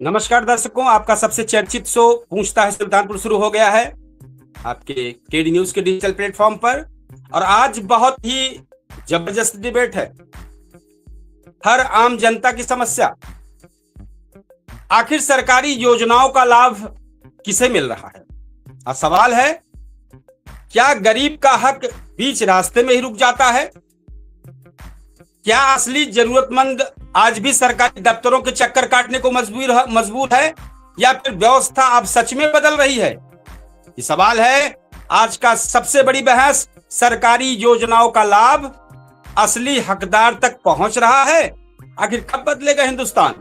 नमस्कार दर्शकों, आपका सबसे चर्चित शो पूछता है सुल्तानपुर शुरू हो गया है आपके केडी न्यूज के डिजिटल प्लेटफॉर्म पर। और आज बहुत ही जबरदस्त डिबेट है। हर आम जनता की समस्या, आखिर सरकारी योजनाओं का लाभ किसे मिल रहा है। और सवाल है, क्या गरीब का हक बीच रास्ते में ही रुक जाता है? क्या असली जरूरतमंद आज भी सरकारी दफ्तरों के चक्कर काटने को मजबूर है, या फिर व्यवस्था अब सच में बदल रही है? ये सवाल है आज का सबसे बड़ी बहस। सरकारी योजनाओं का लाभ असली हकदार तक पहुंच रहा है? आखिर कब बदलेगा हिंदुस्तान?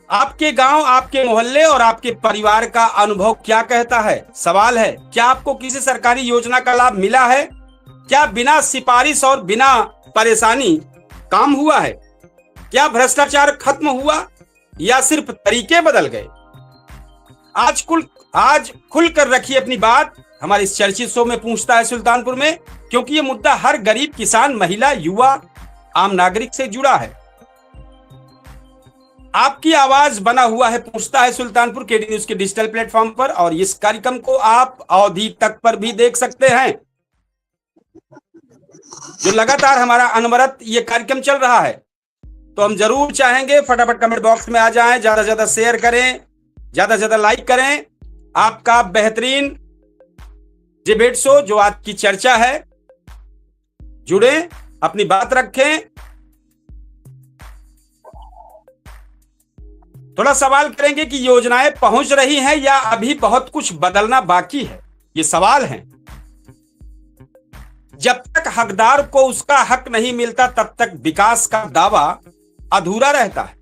आपके गांव, आपके मोहल्ले और आपके परिवार का अनुभव क्या कहता है? सवाल है, क्या आपको किसी सरकारी योजना का लाभ मिला है? क्या बिना सिफारिश और बिना परेशानी काम हुआ है? क्या भ्रष्टाचार खत्म हुआ या सिर्फ तरीके बदल गए? आज खुल कर रखिए अपनी बात हमारे इस चर्चित शो में पूछता है सुल्तानपुर में, क्योंकि ये मुद्दा हर गरीब, किसान, महिला, युवा, आम नागरिक से जुड़ा है। आपकी आवाज बना हुआ है पूछता है सुल्तानपुर केडी न्यूज के डिजिटल प्लेटफॉर्म पर, और इस कार्यक्रम को आप अवधि तक पर भी देख सकते हैं। जो लगातार हमारा अनवरत ये कार्यक्रम चल रहा है, तो हम जरूर चाहेंगे फटाफट कमेंट बॉक्स में आ जाएं, ज्यादा से ज्यादा शेयर करें, ज्यादा से ज्यादा लाइक करें। आपका बेहतरीन डिबेट शो जो आज की चर्चा है, जुड़े, अपनी बात रखें। थोड़ा सवाल करेंगे कि योजनाएं पहुंच रही हैं या अभी बहुत कुछ बदलना बाकी है। ये सवाल है। जब तक हकदार को उसका हक नहीं मिलता, तब तक विकास का दावा अधूरा रहता है।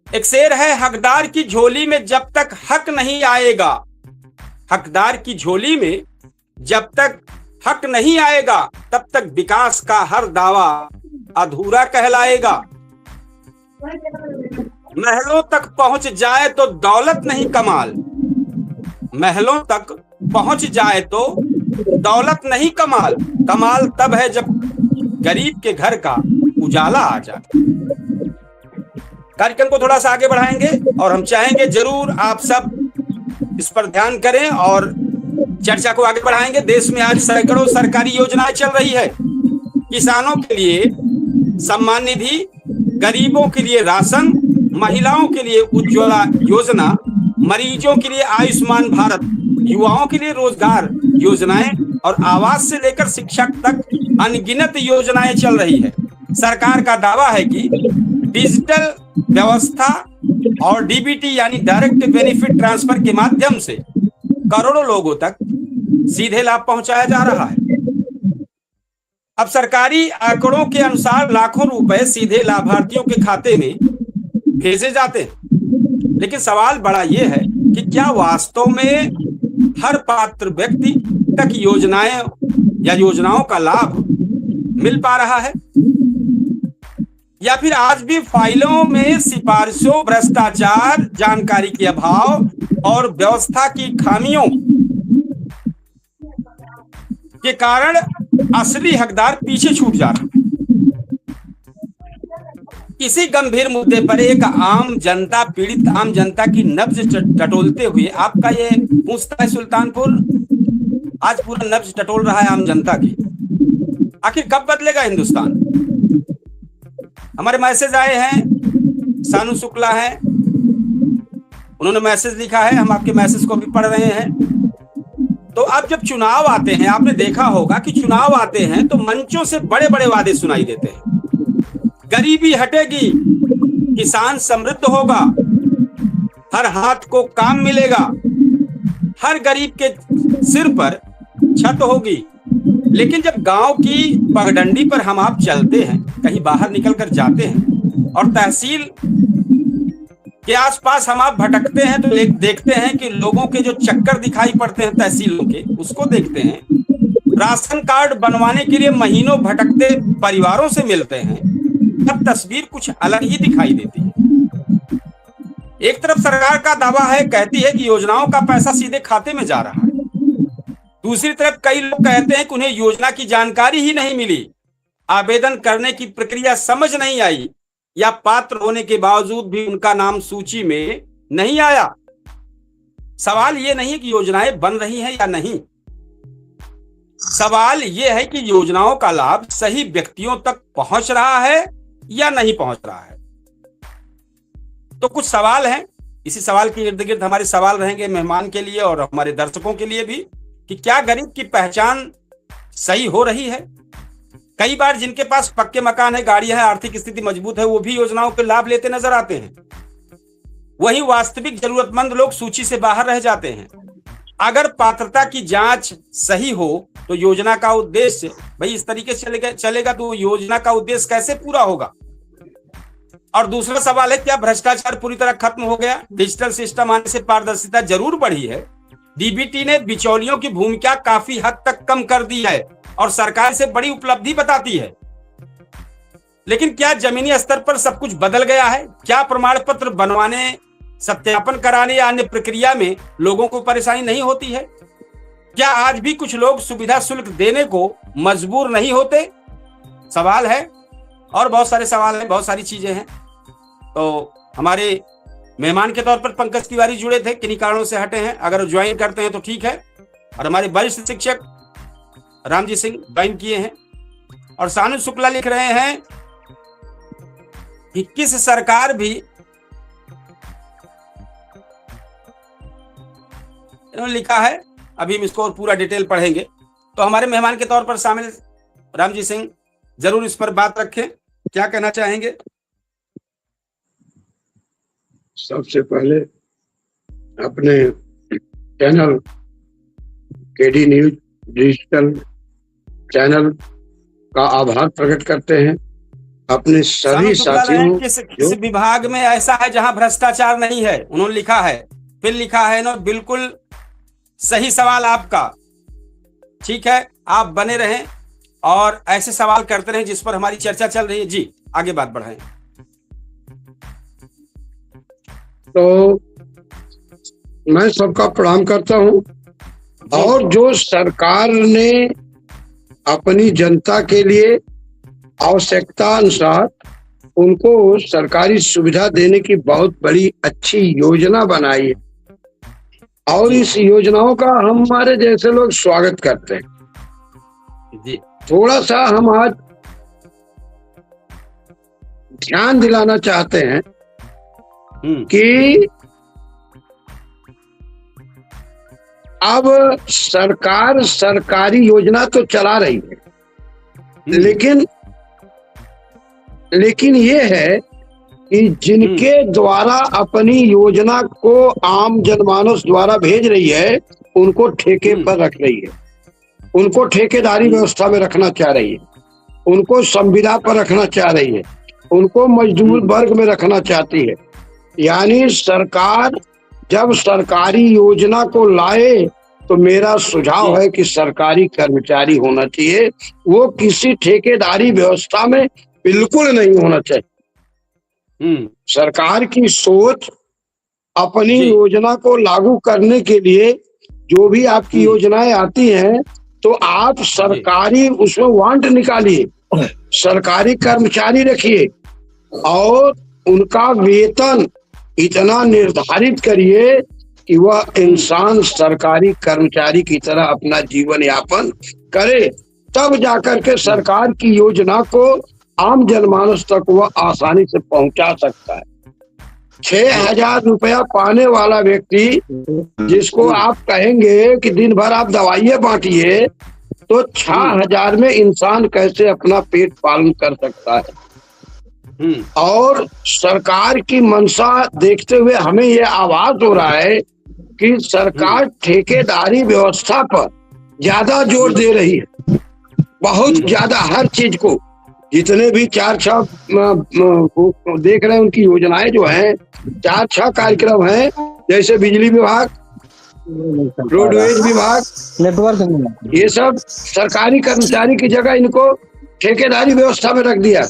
एक शेर है, हकदार की झोली में जब तक हक नहीं आएगा, हकदार की झोली में जब तक हक नहीं आएगा, तब तक विकास का हर दावा अधूरा कहलाएगा। महलों तक पहुंच जाए तो दौलत नहीं कमाल, महलों तक पहुंच जाए तो दौलत नहीं कमाल, कमाल तब है जब गरीब के घर का उजाला आ जाए। कार्यक्रम को थोड़ा सा आगे बढ़ाएंगे और हम चाहेंगे जरूर आप सब इस पर ध्यान करें और चर्चा को आगे बढ़ाएंगे। देश में आज सैकड़ों सरकारी योजनाएं चल रही है। किसानों के लिए सम्मान निधि, गरीबों के लिए राशन, महिलाओं के लिए उज्ज्वला योजना, मरीजों के लिए आयुष्मान भारत, युवाओं के लिए रोजगार योजनाएं और आवास से लेकर शिक्षा तक अनगिनत योजनाएं चल रही है। सरकार का दावा है कि डिजिटल व्यवस्था और डीबीटी यानी डायरेक्ट बेनिफिट ट्रांसफर के माध्यम से करोड़ों लोगों तक सीधे लाभ पहुंचाया जा रहा है। अब सरकारी आंकड़ों के अनुसार लाखों रुपए सीधे लाभार्थियों के खाते में भेजे जाते हैं। लेकिन सवाल बड़ा यह है कि क्या वास्तव में हर पात्र व्यक्ति तक योजनाएं या योजनाओं का लाभ मिल पा रहा है, या फिर आज भी फाइलों में सिफारिशों, भ्रष्टाचार, जानकारी के अभाव और व्यवस्था की खामियों के कारण असली हकदार पीछे छूट जा रहा है। इसी गंभीर मुद्दे पर एक आम जनता, पीड़ित आम जनता की नब्ज टटोलते हुए आपका ये पूछता है सुल्तानपुर आज पूरा नब्ज टटोल रहा है आम जनता की। आखिर कब बदलेगा हिंदुस्तान? हमारे मैसेज आए हैं, सानू शुक्ला हैं, उन्होंने मैसेज लिखा है, हम आपके मैसेज को भी पढ़ रहे हैं। तो अब जब चुनाव आते हैं, आपने देखा होगा कि चुनाव आते हैं तो मंचों से बड़े बड़े वादे सुनाई देते हैं। गरीबी हटेगी, किसान समृद्ध होगा, हर हाथ को काम मिलेगा, हर गरीब के सिर पर छत होगी। लेकिन जब गांव की पगडंडी पर हम आप चलते हैं, कहीं बाहर निकल कर जाते हैं और तहसील के आसपास हम आप भटकते हैं, तो देखते हैं कि लोगों के जो चक्कर दिखाई पड़ते हैं तहसीलों के, उसको देखते हैं। राशन कार्ड बनवाने के लिए महीनों भटकते परिवारों से मिलते हैं, तब तस्वीर कुछ अलग ही दिखाई देती है। एक तरफ सरकार का दावा है, कहती है कि योजनाओं का पैसा सीधे खाते में जा रहा है। दूसरी तरफ कई लोग कहते हैं कि उन्हें योजना की जानकारी ही नहीं मिली, आवेदन करने की प्रक्रिया समझ नहीं आई, या पात्र होने के बावजूद भी उनका नाम सूची में नहीं आया। सवाल ये नहीं कि योजनाएं बन रही हैं या नहीं, सवाल ये है कि योजनाओं का लाभ सही व्यक्तियों तक पहुंच रहा है या नहीं पहुंच रहा है। तो कुछ सवाल हैं, इसी सवाल के इर्द गिर्द हमारे सवाल रहेंगे मेहमान के लिए और हमारे दर्शकों के लिए भी, कि क्या गरीब की पहचान सही हो रही है। कई बार जिनके पास पक्के मकान है, गाड़ियां है, आर्थिक स्थिति मजबूत है, वो भी योजनाओं के लाभ लेते नजर आते हैं। वहीं वास्तविक जरूरतमंद लोग सूची से बाहर रह जाते हैं। अगर पात्रता की जांच सही हो तो योजना का उद्देश्य भाई इस तरीके से चलेगा तो योजना का उद्देश्य कैसे पूरा होगा। और दूसरा सवाल है, क्या भ्रष्टाचार पूरी तरह खत्म हो गया। डिजिटल सिस्टम आने से पारदर्शिता जरूर बढ़ी है। डीबीटी ने बिचौलियों की भूमिका काफी हद तक कम कर दी है और सरकार से बड़ी उपलब्धि बताती है। लेकिन क्या जमीनी स्तर पर सब कुछ बदल गया है। क्या प्रमाण पत्र बनवाने, सत्यापन कराने या अन्य प्रक्रिया में लोगों को परेशानी नहीं होती है। क्या आज भी कुछ लोग सुविधा शुल्क देने को मजबूर नहीं होते। सवाल है और बहुत सारे सवाल हैं, बहुत सारी चीजें हैं। तो हमारे मेहमान के तौर पर पंकज तिवारी जुड़े थे, किन्हीं कारणों से हटे हैं। अगर ज्वाइन करते हैं तो ठीक है। और हमारे वरिष्ठ शिक्षक रामजी सिंह ज्वाइन किए हैं। और सानु शुक्ला लिख रहे हैं कि किस सरकार भी, इन्होंने लिखा है, अभी हम इसको और पूरा डिटेल पढ़ेंगे। तो हमारे मेहमान के तौर पर शामिल रामजी सिंह जरूर इस पर बात रखें, क्या कहना चाहेंगे। सबसे पहले अपने channel KD news digital channel का आभार प्रकट करते हैं। अपने सभी साथियों, किस विभाग में ऐसा है जहां भ्रष्टाचार नहीं है, उन्होंने लिखा है। फिर लिखा है ना, बिल्कुल सही सवाल आपका। ठीक है, आप बने रहें और ऐसे सवाल करते रहें जिस पर हमारी चर्चा चल रही है। जी आगे बात बढ़ाएं। तो मैं सबका प्रणाम करता हूं। और जो सरकार ने अपनी जनता के लिए आवश्यकता अनुसार उनको सरकारी सुविधा देने की बहुत बड़ी अच्छी योजना बनाई है और इस योजनाओं का हमारे जैसे लोग स्वागत करते हैं। जी थोड़ा सा हम आज ध्यान दिलाना चाहते हैं कि अब सरकार सरकारी योजना तो चला रही है, लेकिन ये है कि जिनके द्वारा अपनी योजना को आम जनमानस द्वारा भेज रही है उनको ठेके पर रख रही है, उनको ठेकेदारी व्यवस्था में रखना चाह रही है, उनको संविदा पर रखना चाह रही है, उनको मजदूर वर्ग में रखना चाहती है। यानी सरकार जब सरकारी योजना को लाए तो मेरा सुझाव है कि सरकारी कर्मचारी होना चाहिए, वो किसी ठेकेदारी व्यवस्था में बिल्कुल नहीं होना चाहिए। सरकार की सोच अपनी योजना को लागू करने के लिए जो भी आपकी योजनाएं आती हैं तो आप सरकारी उसमें वांट निकालिए, सरकारी कर्मचारी रखिए और उनका वेतन इतना निर्धारित करिए कि वह इंसान सरकारी कर्मचारी की तरह अपना जीवन यापन करे, तब जाकर के सरकार की योजना को आम जनमानस तक वह आसानी से पहुंचा सकता है। 6,000 रुपया पाने वाला व्यक्ति जिसको आप कहेंगे कि दिन भर आप दवाइयाँ बांटिए, तो 6,000 में इंसान कैसे अपना पेट पालन कर सकता है। और सरकार की मंशा देखते हुए हमें यह आभास हो रहा है कि सरकार ठेकेदारी व्यवस्था पर ज्यादा जोर दे रही है, बहुत ज्यादा। हर चीज को जितने भी 4-6 देख रहे हैं उनकी योजनाएं जो हैं, 4-6 कार्यक्रम हैं, जैसे बिजली विभाग, रोडवेज विभाग, नेटवर्क, ये सब सरकारी कर्मचारी की जगह इनको ठेकेदारी व्यवस्था में रख दिया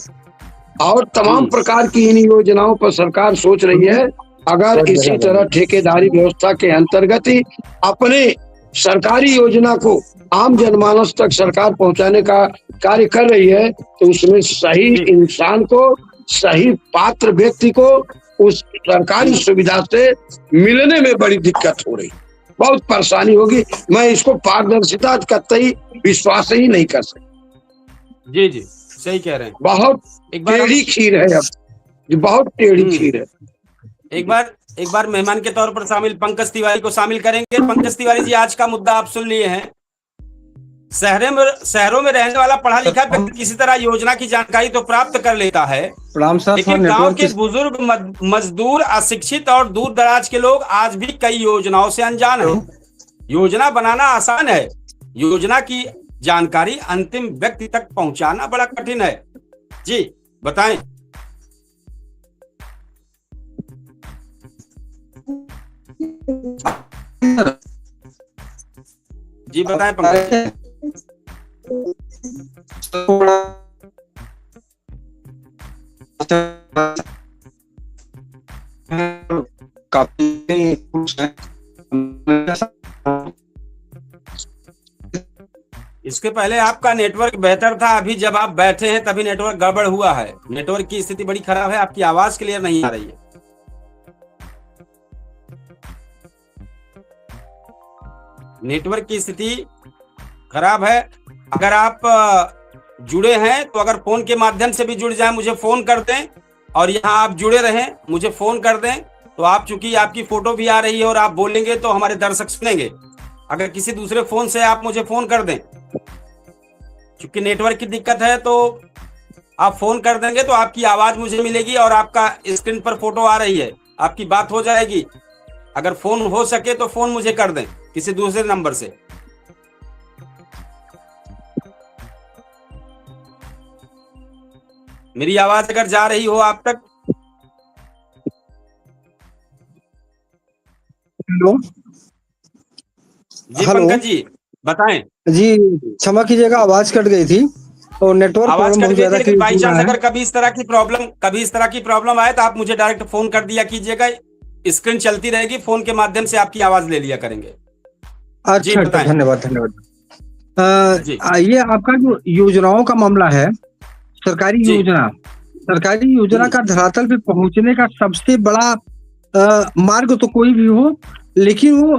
और तमाम प्रकार की इन योजनाओं पर सरकार सोच रही है। अगर इसी तरह ठेकेदारी व्यवस्था के अंतर्गत ही अपने सरकारी योजना को आम जनमानस तक सरकार पहुंचाने का कार्य कर रही है तो उसमें सही इंसान को सही पात्र व्यक्ति को उस सरकारी सुविधा से मिलने में बड़ी दिक्कत हो रही, बहुत परेशानी होगी। मैं इसको पारदर्शिता कतई विश्वास ही नहीं कर सकता। जी जी, सही कह रहे हैं। बहुत टेढ़ी खीर है, अब बहुत टेढ़ी खीर है। एक बार मेहमान के तौर पर शामिल पंकज तिवारी को शामिल करेंगे। पंकज तिवारी जी, आज का मुद्दा आप सुन लिए हैं। शहरों में रहने वाला पढ़ा लिखा व्यक्ति किसी तरह योजना की जानकारी तो प्राप्त कर लेता है, लेकिन गांव के बुजुर्ग, मजदूर, अशिक्षित और दूर दराज के लोग आज भी कई योजनाओं से अनजान हैं। योजना बनाना आसान है, योजना की जानकारी अंतिम व्यक्ति तक पहुंचाना बड़ा कठिन है। जी बताएं। जी बताएं पंकज। इसके पहले आपका नेटवर्क बेहतर था, अभी जब आप बैठे हैं तभी नेटवर्क गड़बड़ हुआ है। नेटवर्क की स्थिति बड़ी खराब है, आपकी आवाज क्लियर नहीं आ रही है। नेटवर्क की स्थिति खराब है। अगर आप जुड़े हैं तो अगर फोन के माध्यम से भी जुड़ जाएं, मुझे फोन कर दें, और यहाँ आप जुड़े रहें, मुझे फोन कर दें, तो आप चूंकि आपकी फोटो भी आ रही है और आप बोलेंगे तो हमारे दर्शक सुनेंगे। अगर किसी दूसरे फोन से आप मुझे फोन कर दें, चूंकि नेटवर्क की दिक्कत है, तो आप फोन कर देंगे तो आपकी आवाज मुझे मिलेगी और आपका स्क्रीन पर फोटो आ रही है, आपकी बात हो जाएगी। अगर फोन हो सके तो फोन मुझे कर दें किसी दूसरे नंबर से। मेरी आवाज अगर जा रही हो आप तक। हेलो जी पंकज जी बताएं। जी क्षमा कीजिएगा, आवाज कट गई थी और नेटवर्क आवाज कट गई थी, लेकिन बाई चांस अगर कभी इस तरह की प्रॉब्लम आए तो आप मुझे डायरेक्ट फोन कर दिया कीजिएगा। स्क्रीन चलती रहेगी, फोन के माध्यम से आपकी आवाज ले लिया करेंगे। अच्छा, धन्यवाद धन्यवाद। ये आपका जो योजनाओं का मामला है, सरकारी योजना का धरातल पे पहुंचने का सबसे बड़ा मार्ग तो कोई भी हो, लेकिन वो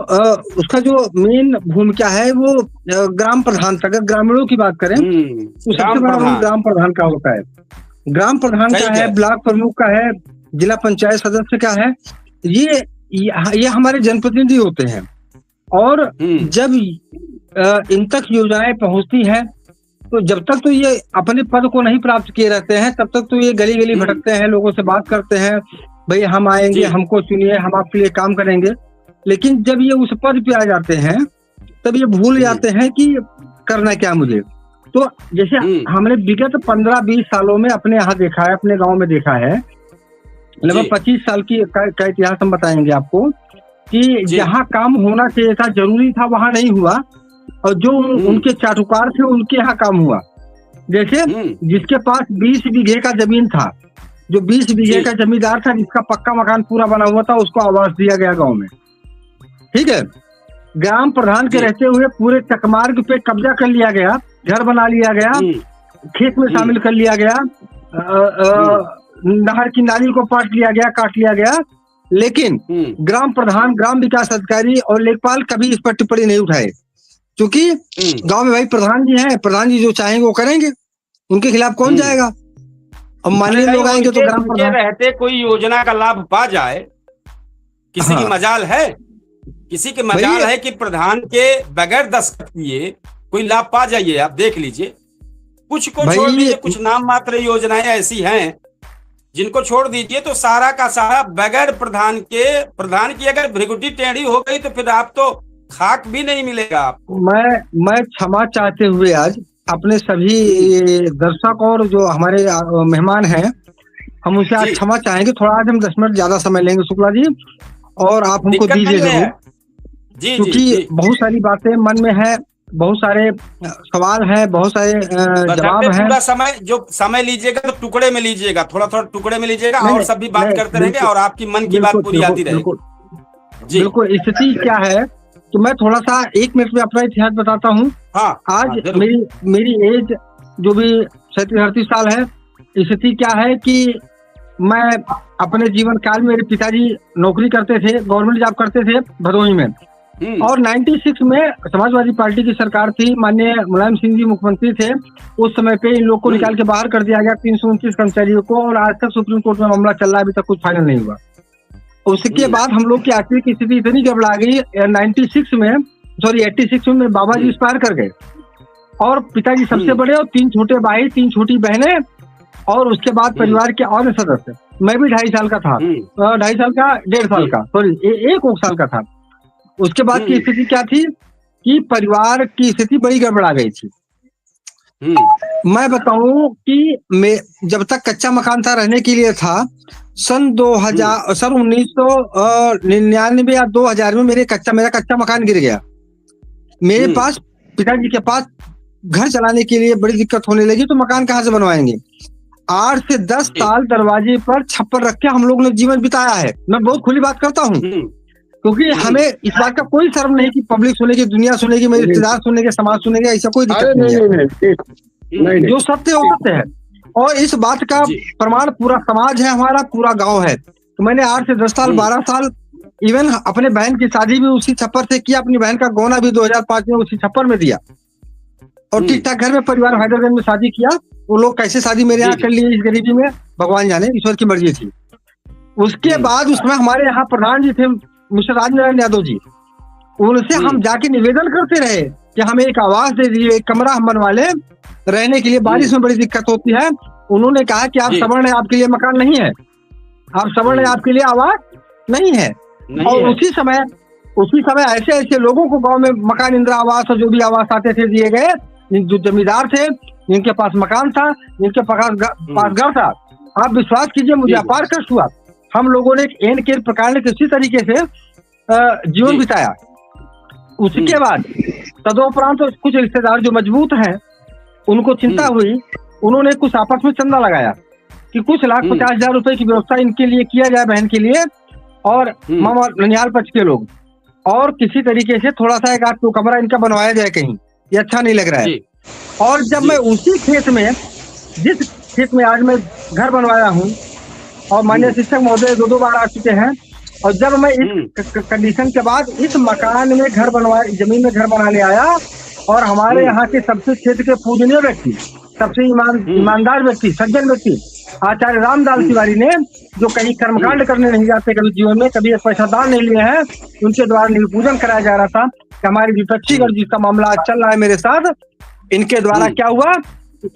उसका जो मेन भूमिका है वो ग्राम प्रधान तक, अगर ग्रामीणों की बात करें तो सबसे बड़ा रोल ग्राम प्रधान का होता है। ग्राम प्रधान का है, ब्लॉक प्रमुख का है, जिला पंचायत सदस्य का है। ये हमारे जनप्रतिनिधि होते हैं, और जब इन तक योजनाएं पहुंचती हैं तो जब तक तो ये अपने पद को नहीं प्राप्त किए रहते हैं, तब तक तो ये गली गली भटकते हैं, लोगों से बात करते हैं, भाई हम आएंगे, हमको चुनिए, हम आपके लिए काम करेंगे। लेकिन जब ये उस पद पे आ जाते हैं तब ये भूल जाते हैं कि करना क्या मुझे। तो जैसे हमने विगत 15-20 सालों में अपने यहाँ देखा है, अपने गांव में देखा है, लगभग 25 साल का इतिहास हम बताएंगे आपको, कि जहाँ काम होना चाहिए था, जरूरी था, वहां नहीं हुआ, और जो उनके चाटुकार थे उनके यहाँ काम हुआ। जैसे जिसके पास 20 बीघे का जमीन था, जो 20 बीघे का जमींदार था, जिसका पक्का मकान पूरा बना हुआ था, उसको आवास दिया गया गांव में। ठीक है, ग्राम प्रधान के रहते हुए पूरे चकमार्ग पे कब्जा कर लिया गया, घर बना लिया गया, खेत में शामिल कर लिया गया, नहर की नाली को काट लिया गया, लेकिन ग्राम प्रधान, ग्राम विकास अधिकारी और लेखपाल कभी इस पर टिप्पणी नहीं उठाए, क्योंकि गांव में भाई प्रधान जी हैं, प्रधान जी जो चाहेंगे वो करेंगे, उनके खिलाफ कौन जाएगा। अब माननीय लोग आएंगे तो ग्राम प्रधान रहते कोई योजना का लाभ पा जाए, किसी की मजाल है, किसी के मजाल है कि प्रधान के बगैर दस्तखत किए कोई लाभ पा जाइए। आप देख लीजिए, कुछ को छोड़ दीजिए, कुछ नाम मात्र योजनाएं ऐसी हैं जिनको छोड़ दीजिए, तो सारा का सारा बगैर प्रधान की अगर भृगुटी टेढ़ी हो गई तो फिर आप तो खाक भी नहीं मिलेगा आपको। मैं क्षमा चाहते हुए आज अपने सभी दर्शक और जो हमारे मेहमान हैं, हम उनसे आज क्षमा चाहेंगे। थोड़ा आज हम 10 मिनट ज्यादा समय लेंगे शुक्ला जी, और आप हमको दीजिए जरूर, क्योंकि बहुत सारी बातें मन में है, बहुत सारे सवाल हैं, बहुत सारे जवाब हैं। पूरा समय लीजिएगा तो टुकड़े में लीजिएगा, थोड़ा टुकड़े में लीजिएगा, और सब भी बात करते रहेंगे और आपकी मन की बात पूरी आती रहेगी। बिल्कुल, स्थिति क्या है कि मैं थोड़ा सा 1 मिनट में अपना इतिहास बताता हूँ। आज मेरी एज जो भी 37-38 साल है। स्थिति क्या है कि मैं अपने जीवन काल में, मेरे पिताजी नौकरी करते थे, गवर्नमेंट जॉब करते थे भदोही में, और 96 में समाजवादी पार्टी की सरकार थी, माननीय मुलायम सिंह जी मुख्यमंत्री थे। उस समय पे इन लोग को निकाल के बाहर कर दिया गया 329 कर्मचारियों को, और आज तक सुप्रीम कोर्ट में मामला चल रहा है, अभी तक कुछ फाइनल नहीं हुआ। उसके बाद हम लोग की आर्थिक स्थिति इतनी गड़बड़ा गई 86 में बाबा जी एक्सपायर कर गए, और पिताजी सबसे बड़े, और 3 छोटे भाई, 3 छोटी बहनें, और उसके बाद परिवार के और सदस्य। मैं भी 2.5 साल का था, 2.5 साल का, 1.5 साल का, सॉरी 1 साल का था। उसके बाद की स्थिति क्या थी कि परिवार की स्थिति बड़ी गड़बड़ा गई थी। मैं बताऊं कि मैं जब तक कच्चा मकान था, रहने के लिए था, सन 1999 या 2000 में मेरा कच्चा मकान गिर गया। मेरे पास, पिताजी के पास घर चलाने के लिए बड़ी दिक्कत होने लगी, तो मकान कहाँ से बनवाएंगे। 8 से 10 साल दरवाजे पर छप्पर रख के हम लोग ने जीवन बिताया है। मैं बहुत खुली बात करता हूँ, क्योंकि हमें इस बात का कोई शर्म नहीं कि पब्लिक सुनेगी, दुनिया सुनेगी, मेरे रिश्तेदार सुनेंगे, समाज सुनेगा, ऐसा कोई दिक्कत नहीं है। जो सत्य हो सत्य है, और इस बात का प्रमाण पूरा समाज है, हमारा पूरा गांव है। तो मैंने 8 से 10 साल, 12 साल, इवन अपने बहन की शादी भी उसी छप्पर से किया, अपनी बहन का गौना भी 2005 में उसी छप्पर में दिया, और ठीक ठाक घर में परिवार हैदराबाद में शादी किया। वो लोग कैसे शादी मेरे यहाँ कर लिए इस गरीबी में, भगवान जाने, ईश्वर की मर्जी थी। उसके बाद उसमें हमारे यहाँ प्रधान जी थे मिस्टर राजनारायण यादव जी, उनसे हम जाके निवेदन करते रहे कि हमें एक आवास दे दीजिए, एक कमरा हम बनवा ले, रहने के लिए, बारिश में बड़ी दिक्कत होती है। उन्होंने कहा कि आप सवर्ण है, आपके लिए मकान नहीं है, आप सवर्ण है, आपके लिए आवास नहीं है। और उसी समय ऐसे लोगों को गांव में मकान, इंदिरा आवास और जो भी आवास आते थे दिए गए, जो जमींदार थे, जिनके पास मकान था, जिनके पास घर था। आप विश्वास कीजिए, मुझे अपार कष्ट हुआ। हम लोगों ने एक एन के प्रकार से किसी तरीके से जीवन बिताया। उसके बाद तदोपरांत तो कुछ रिश्तेदार जो मजबूत हैं, उनको चिंता हुई, उन्होंने कुछ आपस में चंदा लगाया कि कुछ लाख 50,000 रुपए की व्यवस्था इनके लिए किया जाए, बहन के लिए, और मामा ननिहाल पक्ष के लोग, और किसी तरीके से थोड़ा सा 1-2 कमरा इनका बनवाया जाए कहीं, ये अच्छा नहीं लग रहा है। और जब मैं उसी खेत में, जिस खेत में आज मैं घर बनवाया हूँ, और माननीय शिक्षक महोदय 2 बार आ चुके हैं, और जब मैं इस कंडीशन के बाद इस मकान में घर बनवाया, जमीन में घर बनाने आया, और हमारे यहाँ के सबसे क्षेत्र के पूजनीय व्यक्ति, सबसे ईमानदार व्यक्ति, सज्जन व्यक्ति आचार्य रामदास तिवारी ने, जो कहीं कर्मकांड करने नहीं जाते कभी जीवन में, कभी एक पैसा दान नहीं लिए हैं, उनके द्वारा निपूजन कराया जा रहा था कि हमारी विपक्षी गण जिसका मामला आज चल रहा है मेरे साथ, इनके द्वारा क्या हुआ,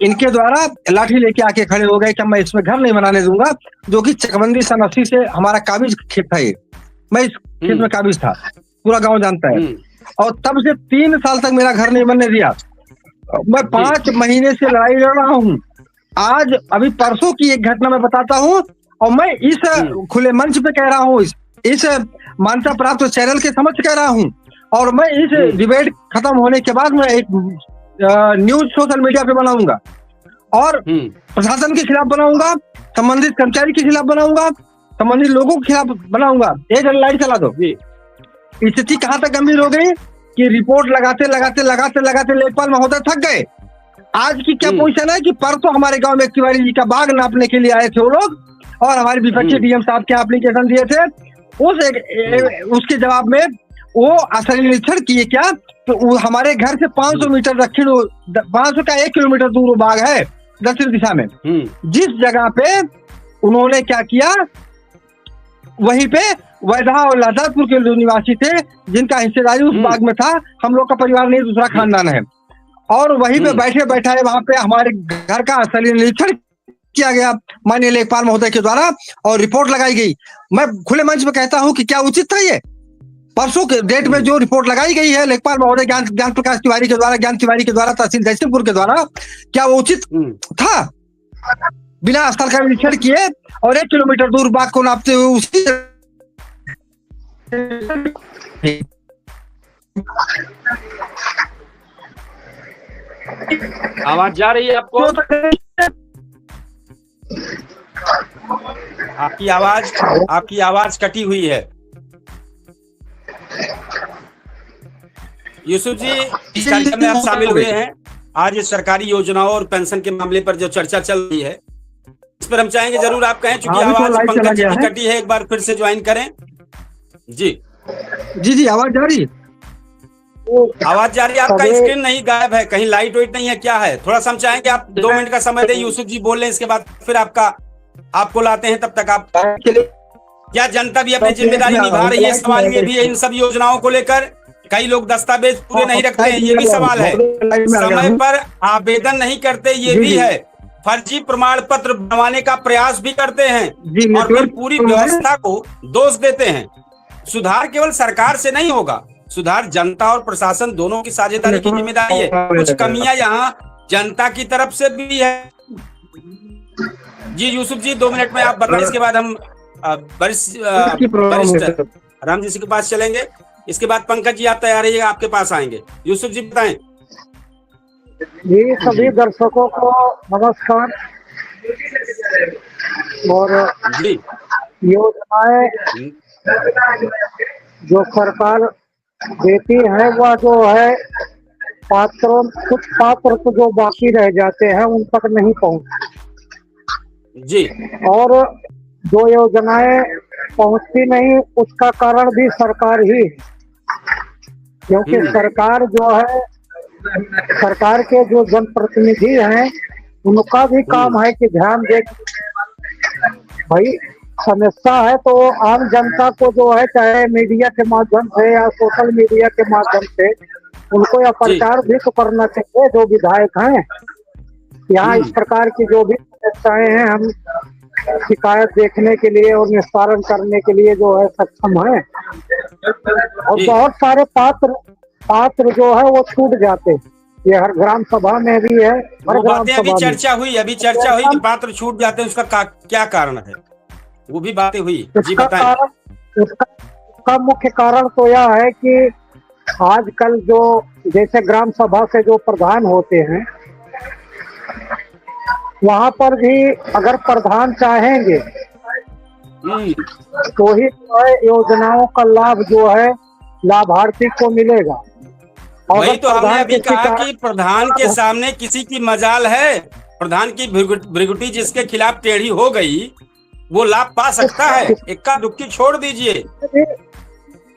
इनके द्वारा लाठी लेके आके खड़े हो गए कि मैं इसमें घर नहीं बनाने दूंगा, जो कि चकबंदी सन 80 से हमारा काबिज खेत था ये, मैं इस खेत में काबिज था, पूरा गांव जानता है। और तब से 3 साल तक मेरा घर नहीं बनने दिया। मैं 5 महीने से लड़ाई लड़ रहा हूँ। आज अभी परसों की एक घटना मैं बताता हूँ, और मैं इस खुले मंच पे कह रहा हूँ, इस मान्यता प्राप्त चैनल के समक्ष कह रहा हूँ, और मैं इस डिबेट खत्म होने के बाद मैं एक न्यूज सोशल मीडिया पे बनाऊंगा, और प्रशासन के खिलाफ बनाऊंगा, संबंधित कर्मचारी के खिलाफ बनाऊंगा, संबंधित लोगों के खिलाफ बनाऊंगा। एक लाइट चला दो। स्थिति कहाँ तक गंभीर हो गई कि रिपोर्ट लगाते लेखपाल महोदय थक गए। आज की क्या पोजीशन है कि परसों हमारे गांव में तिवारी जी का बाग नापने के लिए आए थे वो लोग, और हमारे विपक्षी डीएम साहब के एप्लीकेशन दिए थे। उसके जवाब में वो स्थलीय निरीक्षण किए क्या, तो हमारे घर से 500 मीटर दक्षिण, 500 का 1 किलोमीटर दूर वो बाग है दक्षिण दिशा में, जिस जगह पे उन्होंने क्या किया, वहीं पे वैधा और लादापुर के जो निवासी थे, जिनका हिस्सेदारी उस बाग में था, हम लोग का परिवार नहीं, दूसरा खानदान है, और वहीं पे बैठे बैठाए वहां पे हमारे घर का स्थलीय निरीक्षण किया गया माननीय लेखपाल महोदय के द्वारा, और रिपोर्ट लगाई गई। मैं खुले मंच में कहता हूं कि क्या उचित था ये परसों के डेट में जो रिपोर्ट लगाई गई है लेखपाल महोदय ज्ञान प्रकाश तिवारी के द्वारा, ज्ञान तिवारी के द्वारा, तहसील जयसिंहपुर के द्वारा, क्या वो उचित था? बिना स्थल का निरीक्षण किए और 1 किलोमीटर दूर बाग को नापते हुए उसी आवाज जा रही है आपको? आपकी आवाज कटी हुई है। यूसुफ जी, इस कार्यक्रम में आप शामिल हुए हैं। आज सरकारी योजनाओं और पेंशन के मामले पर जो चर्चा चल रही है, इस पर हम चाहेंगे जरूर आप कहें, चूंकि हाँ, आवाज तो पंकज जी की कटी है, एक बार फिर से ज्वाइन करें। जी जी आवाज जा रही है? आवाज जा रही है। आपका स्क्रीन नहीं गायब है, कहीं लाइट वाइट नहीं है, क्या है? थोड़ा सा हम चाहेंगे आप 2 मिनट का समय दें, यूसुफ जी बोल लें, इसके बाद फिर आपको लाते हैं। तब तक आप क्या जनता भी अपनी जिम्मेदारी निभा रही है? सवाल ये भी है इन सब योजनाओं को लेकर, कई लोग दस्तावेज पूरे नहीं रखते हैं, ये भी सवाल है। समय पर आवेदन नहीं करते, ये भी है। फर्जी प्रमाण पत्र बनवाने का प्रयास भी करते हैं और फिर पूरी व्यवस्था को दोष देते हैं। सुधार केवल सरकार से नहीं होगा, सुधार जनता और प्रशासन दोनों की साझेदारी की जिम्मेदारी है। कुछ कमियां यहाँ जनता की तरफ से भी है। जी यूसुफ जी 2 मिनट में आप बताएं, इसके बाद हम वरिष्ठ राम जी के पास चलेंगे। इसके बाद पंकज जी आप तैयार रहिएगा, आपके पास आएंगे। यूसुफ जी बताएं। जी सभी दर्शकों को नमस्कार। और योजनाएं जो सरकार देती है वह जो है कुछ पात्र तो जो बाकी रह जाते हैं उन तक नहीं पहुंचती जी, और जो योजनाएं पहुंचती नहीं उसका कारण भी सरकार ही है, क्योंकि सरकार जो है, सरकार के जो जनप्रतिनिधि हैं उनका भी काम है कि ध्यान दे। भाई समस्या है तो आम जनता को जो है, चाहे मीडिया के माध्यम से या सोशल मीडिया के माध्यम से, उनको यह प्रचार भी तो करना चाहिए। जो विधायक हैं यहाँ इस प्रकार की जो भी समस्याएं हैं, हम शिकायत देखने के लिए और निस्तारण करने के लिए जो है सक्षम है। और बहुत सारे पात्र जो है वो छूट जाते हैं। ये हर ग्राम सभा में भी है, हर ग्राम सभा अभी चर्चा हुई कि पात्र छूट जाते हैं, उसका क्या कारण है? वो भी बातें हुई जी, बताएं। उसका मुख्य कारण तो यह है कि आजकल जो जैसे ग्राम सभा से जो प्रधान होते हैं, वहां पर भी अगर प्रधान चाहेंगे तो ही जो है योजनाओं का लाभ जो है लाभार्थी को मिलेगा। वही तो हमने अभी कहा कि प्रधान के सामने किसी की मजाल है, प्रधान की भृगुटी जिसके खिलाफ टेढ़ी हो गई वो लाभ पा सकता है। इक्का दुक्की छोड़ दीजिए,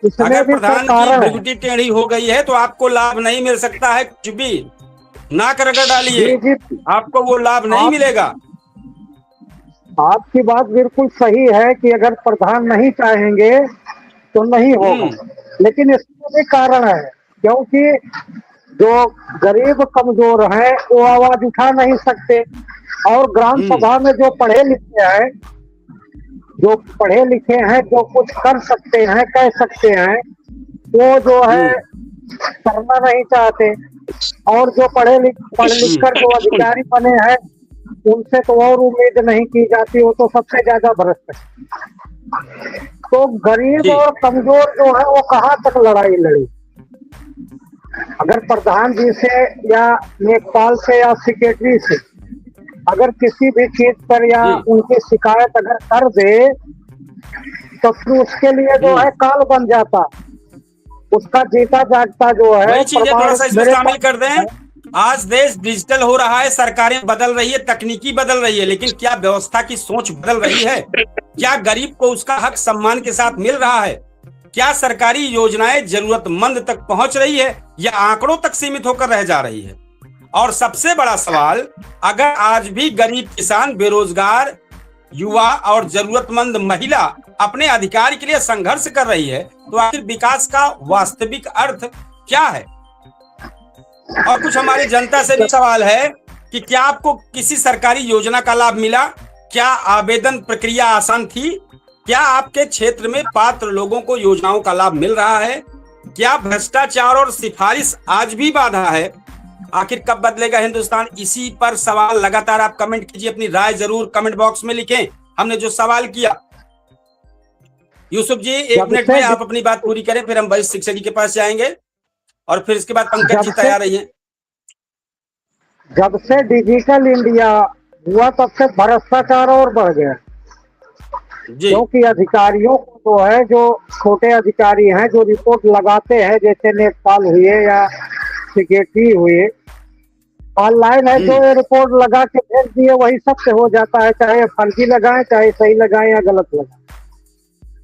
अगर प्रधान की भृगुटी टेढ़ी हो गई है तो आपको लाभ नहीं मिल सकता है। कुछ भी नाक रगड़ डालिए, आपको वो लाभ नहीं मिलेगा। आपकी बात बिल्कुल सही है कि अगर प्रधान नहीं चाहेंगे तो नहीं होगा, लेकिन इसमें भी कारण है, क्योंकि जो गरीब कमजोर हैं वो आवाज उठा नहीं सकते, और ग्राम सभा में जो पढ़े लिखे हैं जो कुछ कर सकते हैं, कह सकते हैं, वो जो है करना नहीं चाहते। और जो पढ़ लिख कर जो अधिकारी बने हैं उनसे तो और उम्मीद नहीं की जाती, वो तो सबसे ज्यादा भ्रष्ट है। तो गरीब और कमजोर जो है वो कहाँ तक लड़ाई लड़ी? अगर प्रधान जी से या लेखपाल से या सेक्रेटरी से अगर किसी भी चीज पर या उनकी शिकायत अगर कर दे तो फिर उसके लिए जो है काल बन जाता, उसका जीता जागता जो है। वही चीजें थोड़ा सा इसमें शामिल कर दें। आज देश डिजिटल हो रहा है, सरकारें बदल रही है, तकनीकी बदल रही है, लेकिन क्या व्यवस्था की सोच बदल रही है? क्या गरीब को उसका हक सम्मान के साथ मिल रहा है? क्या सरकारी योजनाएं जरूरतमंद तक पहुंच रही है या आंकड़ों तक सीमित होकर रह जा रही है? और सबसे बड़ा सवाल, अगर आज भी गरीब किसान, बेरोजगार युवा और जरूरतमंद महिला अपने अधिकार के लिए संघर्ष कर रही है, तो आखिर विकास का वास्तविक अर्थ क्या है? और कुछ हमारी जनता से भी सवाल है कि क्या आपको किसी सरकारी योजना का लाभ मिला? क्या आवेदन प्रक्रिया आसान थी? क्या आपके क्षेत्र में पात्र लोगों को योजनाओं का लाभ मिल रहा है? क्या भ्रष्टाचार और सिफारिश आज भी बाधा है? आखिर कब बदलेगा हिंदुस्तान? इसी पर सवाल लगातार आप कमेंट कीजिए, अपनी राय जरूर कमेंट बॉक्स में लिखें। हमने जो सवाल किया, यूसुफ जी 1 मिनट में आप अपनी बात पूरी करें, फिर हम वरिष्ठ शिक्षक जी के पास जाएंगे और फिर इसके बाद पंकज जी तैयार रहिए। जब से डिजिटल इंडिया हुआ तब से भ्रष्टाचार और बढ़ गया, क्योंकि अधिकारियों को जो है, जो छोटे अधिकारी हैं जो रिपोर्ट लगाते हैं, जैसे लेखपाल हुए या सेक्रेटरी हुए, ऑनलाइन है, जो ये रिपोर्ट लगा के भेज दिए वही सत्य हो जाता है, चाहे फर्जी लगाएं चाहे सही लगाएं या गलत लगाएं।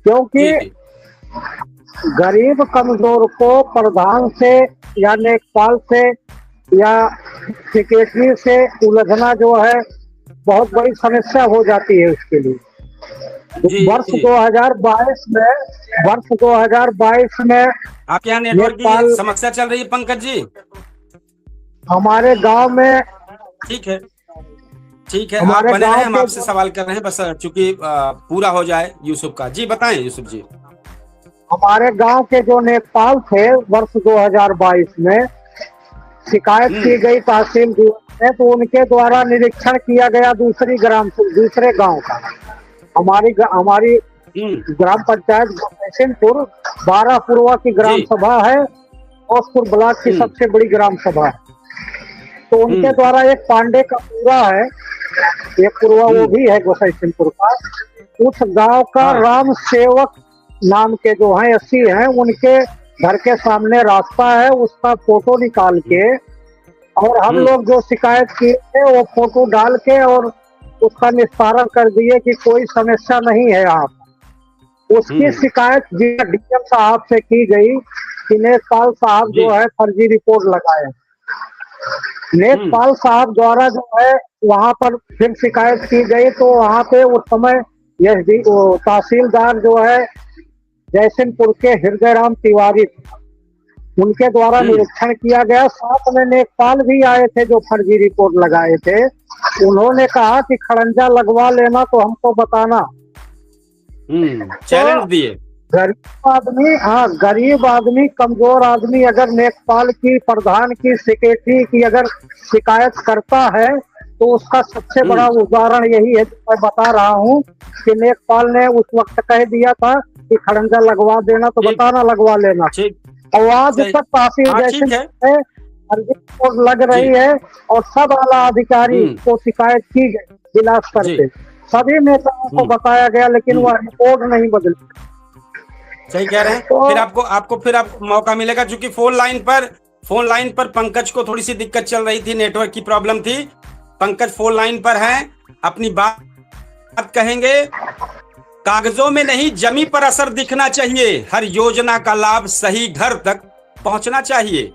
क्योंकि गरीब कमजोर को प्रधान से या लेखपाल से या सेक्रेटरी से उलझना जो है बहुत बड़ी समस्या हो जाती है उसके लिए। वर्ष 2022 में आपके यहाँ नेटवर्क की समस्या चल रही है पंकज जी? हमारे गांव में ठीक है आप बने रहे, हम आपसे सवाल कर रहे हैं बस चूंकि पूरा हो जाए यूसुफ का। जी बताएं यूसुफ जी। हमारे गांव के जो लेखपाल थे वर्ष 2022 में शिकायत की गई तहसील में, तो उनके द्वारा निरीक्षण किया गया दूसरे गांव का। हमारी ग्राम पंचायत गोपीचंदपुर 12 पूर्वा की ग्राम सभा है, औसपुर ब्लॉक की सबसे बड़ी ग्राम सभा है। तो उनके द्वारा एक पांडे का पूरा है, एक पूर्वा वो भी है गोपीचंदपुर का, उस गांव का राम सेवक नाम के जो है 80 हैं, उनके घर के सामने रास्ता है, उसका फोटो निकाल के और हम लोग जो शिकायत किए थे वो फोटो डाल के और उसका निस्तारण कर दिए कि कोई समस्या नहीं है आप। उसकी शिकायत डीएम साहब से की गई कि लेखपाल साहब जो है फर्जी रिपोर्ट लगाए। लेखपाल साहब द्वारा जो है वहां पर फिर शिकायत की गई, तो वहां पे उस समय तहसीलदार जो है जयसिंहपुर के हृदय राम तिवारी, उनके द्वारा निरीक्षण किया गया। साथ में लेखपाल भी आए थे जो फर्जी रिपोर्ट लगाए थे। उन्होंने कहा कि खड़ंजा लगवा लेना तो हमको बताना। चैलेंज दिए। गरीब आदमी कमजोर आदमी अगर लेखपाल की, प्रधान की, सेक्रेटरी की अगर शिकायत करता है तो उसका सबसे बड़ा उदाहरण यही है, मैं बता रहा हूँ कि लेखपाल ने उस वक्त कह दिया था कि खड़ंजा लगवा देना तो बताना लगवा लेना। और आज तक तहसील जैसे लग रही है और सब आला अधिकारी को शिकायत की गई बिलास करते, सभी नेताओं को बताया गया, लेकिन वह रिपोर्ट नहीं बदली। सही कह रहे हैं। तो फिर आपको मौका मिलेगा, क्योंकि फोन लाइन पर पंकज को थोड़ी सी दिक्कत चल रही थी, नेटवर्क की प्रॉब्लम थी। पंकज फोन लाइन पर हैं, अपनी बात कहेंगे। कागजों में नहीं जमी पर असर दिखना चाहिए, हर योजना का लाभ सही घर तक पहुंचना चाहिए।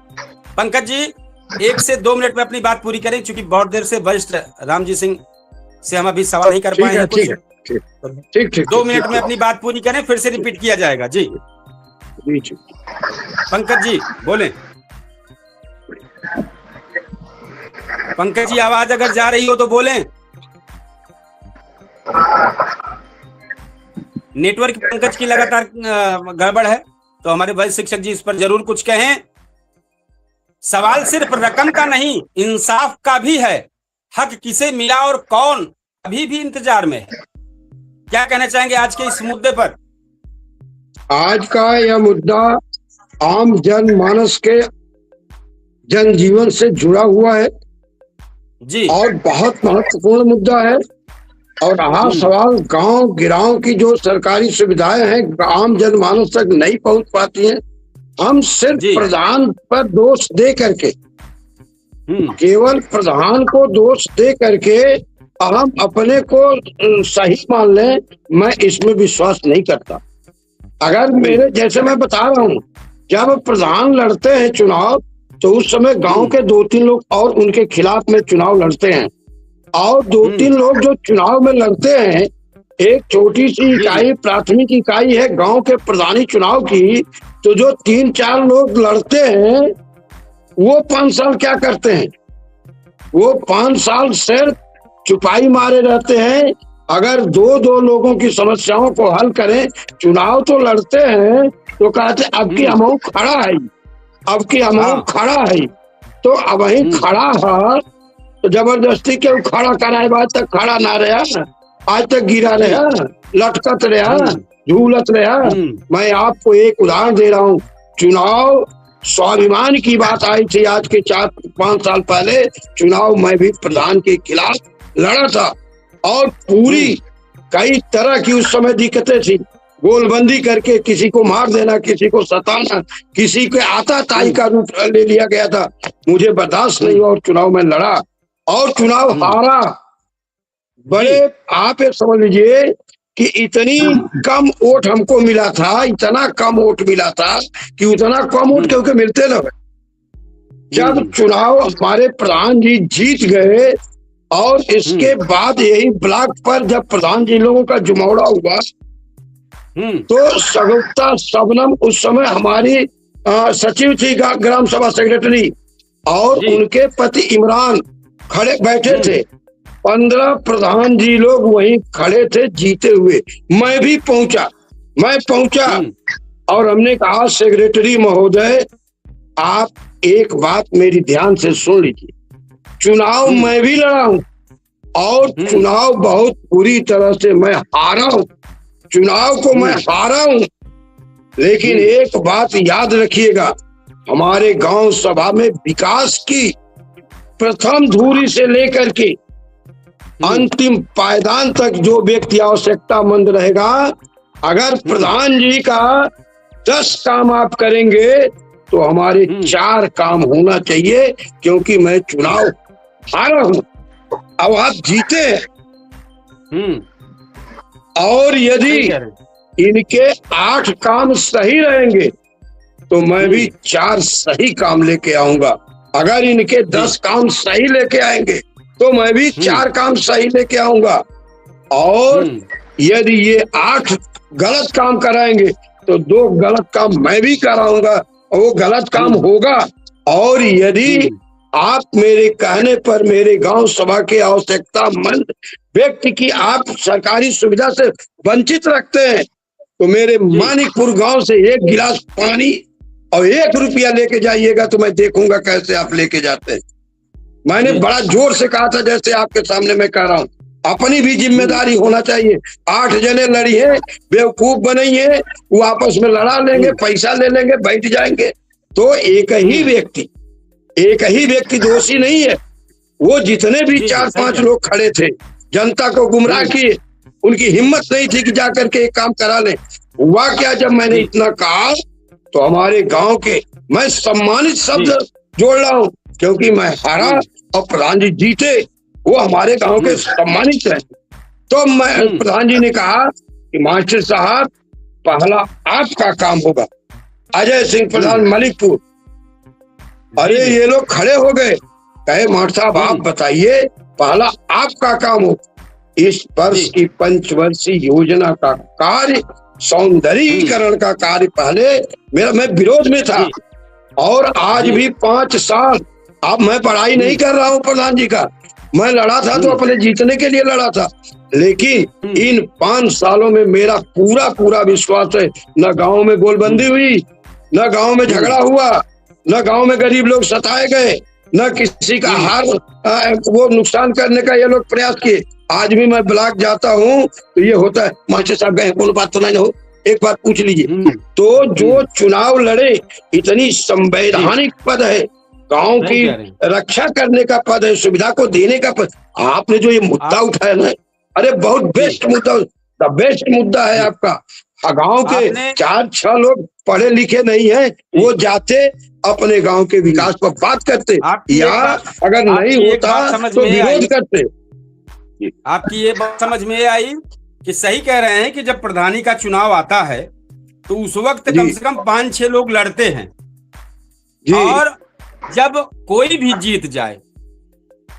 पंकज जी 1 से 2 मिनट में अपनी बात पूरी करें, क्योंकि बहुत देर से वरिष्ठ रामजी सिंह से हम अभी सवाल नहीं कर पाए हैं। ठीक 2 मिनट में अपनी बात पूरी करें, फिर से रिपीट किया जाएगा। जी पंकज जी बोलें। पंकज जी आवाज अगर जा रही हो तो बोलें। नेटवर्क पंकज की लगातार गड़बड़ है, तो हमारे वरिष्ठ शिक्षक जी इस पर जरूर कुछ कहें। सवाल सिर्फ रकम का नहीं, इंसाफ का भी है। हक किसे मिला और कौन अभी भी इंतजार में है। क्या कहना चाहेंगे आज के इस मुद्दे पर? आज का यह मुद्दा आम जनमानस के जनजीवन से जुड़ा हुआ है जी, और बहुत महत्वपूर्ण मुद्दा है। और रहा सवाल गांव गिराव की जो सरकारी सुविधाएं हैं आम जनमानस तक नहीं पहुंच पाती हैं, हम सिर्फ प्रधान पर दोष दे करके, केवल प्रधान को दोष दे करके हम अपने को सही मान लें, मैं इसमें विश्वास नहीं करता। अगर मेरे जैसे मैं बता रहा हूँ, जब प्रधान लड़ते हैं चुनाव तो उस समय गांव के 2-3 लोग और उनके खिलाफ में चुनाव लड़ते हैं, और 2-3 लोग जो चुनाव में लड़ते हैं, एक छोटी सी इकाई प्राथमिक इकाई है गांव के प्रधानी चुनाव की, तो जो 3-4 लोग लड़ते हैं वो 5 साल क्या करते हैं? वो 5 साल सिर्फ चुपाई मारे रहते हैं। अगर 2-2 लोगों की समस्याओं को हल करें, चुनाव तो लड़ते हैं तो कहते अब की हम खड़ा है, अब की हम खड़ा है, तो अब वही खड़ा है तो जबरदस्ती के खड़ा कराए, आज तक खड़ा ना रहा, आज तक गिरा रहा, लटकत रहा, झूलत रहा। मैं आपको एक उदाहरण दे रहा हूँ। चुनाव स्वाभिमान की बात आई थी आज के 4-5 साल पहले, चुनाव मैं भी प्रधान के खिलाफ लड़ा था और पूरी कई तरह की उस समय दिक्कतें थी। गोलबंदी करके किसी को मार देना, किसी को सताना, किसी के आताताई का रूप ले लिया गया था। मुझे बर्दाश्त नहीं हुआ और चुनाव में लड़ा और चुनाव हारा। बड़े आप ये समझ लीजिए कि इतनी कम वोट हमको मिला था, इतना कम वोट मिला था कि उतना कम वोट क्योंकि मिलते ना। जब चुनाव हमारे प्रधान जी जीत गए और इसके बाद यही ब्लॉक पर जब प्रधान जी लोगों का जुमौड़ा हुआ तो सगुप्ता शबनम उस समय हमारी सचिव थी, ग्राम सभा सेक्रेटरी, और उनके पति इमरान खड़े बैठे थे। 15 प्रधान जी लोग वहीं खड़े थे जीते हुए। मैं भी पहुंचा, मैं पहुंचा और हमने कहा सेक्रेटरी महोदय आप एक बात मेरी ध्यान से सुन लीजिए, चुनाव मैं भी लड़ा हूं और चुनाव बहुत बुरी तरह से मैं हारा हूं, चुनाव को मैं हारा हूं, लेकिन एक बात याद रखिएगा, हमारे गांव सभा में विकास की प्रथम धूरी से लेकर के अंतिम पायदान तक जो व्यक्ति आवश्यकतामंद रहेगा, अगर प्रधान जी का 10 काम आप करेंगे तो हमारे 4 काम होना चाहिए, क्योंकि मैं चुनाव हारा हूं, अब आप जीते हैं। और यदि इनके 8 काम सही रहेंगे तो मैं भी 4 सही काम लेके आऊंगा। अगर इनके 10 काम सही लेके आएंगे तो मैं भी 4 काम सही लेके आऊंगा। और यदि ये 8 गलत काम कराएंगे तो 2 गलत काम मैं भी कराऊंगा और वो गलत काम होगा। और यदि आप मेरे कहने पर मेरे गांव सभा के आवश्यकतामंद व्यक्ति की आप सरकारी सुविधा से वंचित रखते हैं तो मेरे मानिकपुर गांव से 1 गिलास पानी और 1 रुपया लेके जाइएगा तो मैं देखूंगा कैसे आप लेके जाते हैं। मैंने बड़ा जोर से कहा था, जैसे आपके सामने मैं कह रहा हूँ, अपनी भी जिम्मेदारी होना चाहिए। 8 जने लड़ी है, बेवकूफ बनी है, वो आपस में लड़ा लेंगे, पैसा ले लेंगे, बैठ जाएंगे। तो एक ही व्यक्ति दोषी नहीं है। वो जितने भी 4-5 लोग खड़े थे, जनता को गुमराह किए, उनकी हिम्मत नहीं थी कि जाकर के एक काम करा ले। हुआ क्या, जब मैंने इतना कहा तो हमारे गांव के, मैं सम्मानित शब्द जोड़ रहा हूँ क्योंकि मैं हारा और प्रधान जी जीते, वो हमारे गांव के सम्मानित हैं। तो मैं प्रधान जी ने कहा कि मास्टर साहब पहला आपका काम होगा। अजय सिंह प्रधान मलिकपुर, अरे ये लोग खड़े हो गए, कहे मास्टर साहब आप बताइए, पहला आपका काम हो। इस वर्ष की पंचवर्षीय योजना का कार्य, सौंदर्यीकरण का कार्य पहले मैं विरोध में था और आज भी 5 साल, अब मैं पढ़ाई नहीं कर रहा हूँ प्रधान जी का, मैं लड़ा था तो अपने जीतने के लिए लड़ा था, लेकिन इन 5 सालों में मेरा पूरा विश्वास है, न गांव में गोलबंदी हुई, न गांव में झगड़ा हुआ, न गांव में गरीब लोग सताए गए, न किसी का वो नुकसान करने का ये लोग प्रयास किए। आज भी मैं ब्लॉक जाता हूँ तो ये होता है, मास्टर साहब गए, कोनो बात तो नहीं हो, एक बात पूछ लीजिए। तो जो चुनाव लड़े, इतनी संवैधानिक पद है, गांव की रक्षा करने का पद है, सुविधा को देने का पद, आपने जो ये मुद्दा उठाया ना, अरे बहुत बेस्ट मुद्दा, द बेस्ट मुद्दा है आपका। गांव के 4-6 लोग पढ़े लिखे नहीं है, वो जाते अपने गांव के विकास पर बात करते, या अगर नहीं होता तो विरोध करते। आपकी ये बात समझ में आई कि सही कह रहे हैं कि जब प्रधानी का चुनाव आता है तो उस वक्त कम से कम 5-6 लोग लड़ते हैं, और जब कोई भी जीत जाए,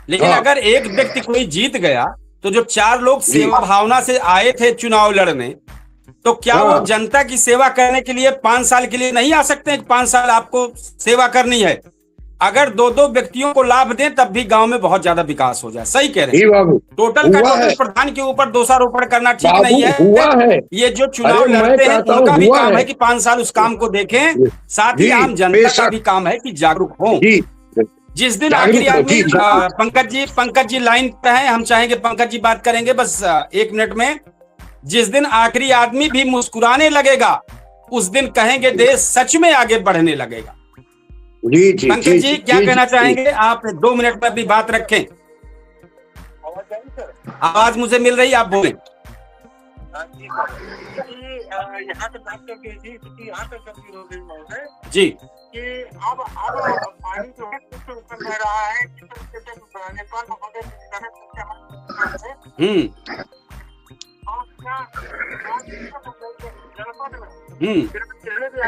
लेकिन अगर एक व्यक्ति कोई जीत गया तो जो 4 लोग सेवा भावना से आए थे चुनाव लड़ने, तो क्या वो जनता की सेवा करने के लिए 5 साल के लिए नहीं आ सकते हैं? 5 साल आपको सेवा करनी है, अगर 2-2 व्यक्तियों को लाभ दें तब भी गांव में बहुत ज्यादा विकास हो जाए। सही कह रहे हैं। टोटल का टोटल प्रधान के ऊपर दोषारोपण करना ठीक नहीं है। ये जो चुनाव लड़ते हैं उनका भी काम है कि 5 साल उस काम को देखें, साथ ही आम जनता का भी काम है कि जागरूक हो। जिस दिन आखिरी आदमी, पंकज जी लाइन पे हैं, हम चाहेंगे पंकज जी बात करेंगे बस 1 मिनट में। जिस दिन आखिरी आदमी भी मुस्कुराने लगेगा, उस दिन कहेंगे देश सच में आगे बढ़ने लगेगा। पंकज जी क्या कहना चाहेंगे आप? 2 मिनट में भी बात रखें। आवाज मुझे मिल रही, आप बोलें। यहाँ से बात करके यहाँ तक गंभीर हो गई महोदय जी कि अब पानी जो है किसके ऊपर बह रहा है, किस तरीके से नेपाल महोदय और क्या जनपद में जितने भी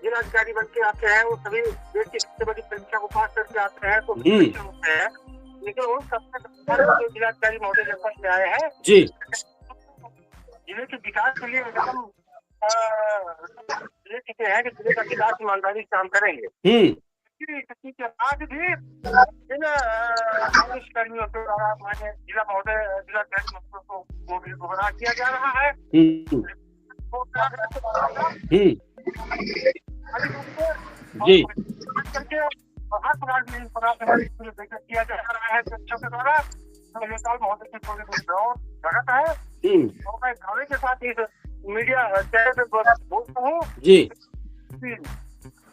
जिलाधिकारी बन के आते हैं वो सभी देश की सबसे बड़ी परीक्षा को पास करके आते हैं तो होते हैं, लेकिन उन सबसे जिलाधिकारी महोदय जब से आए हैं जी जिले के विकास के लिए एकदम जिले कहते हैं कि जिले का विकास ईमानदारी से काम करेंगे। के बाद भी इन पुलिस कर्मियों के द्वारा माने जिला महोदय जिलाधिकारी को गुमराह किया जा रहा है। जी किया जा रहा है बच्चों के द्वारा नेपाल महोदय की थोड़ी जगत है और मैं दावे के साथ इस मीडिया चैनल पे बोलता हूँ जी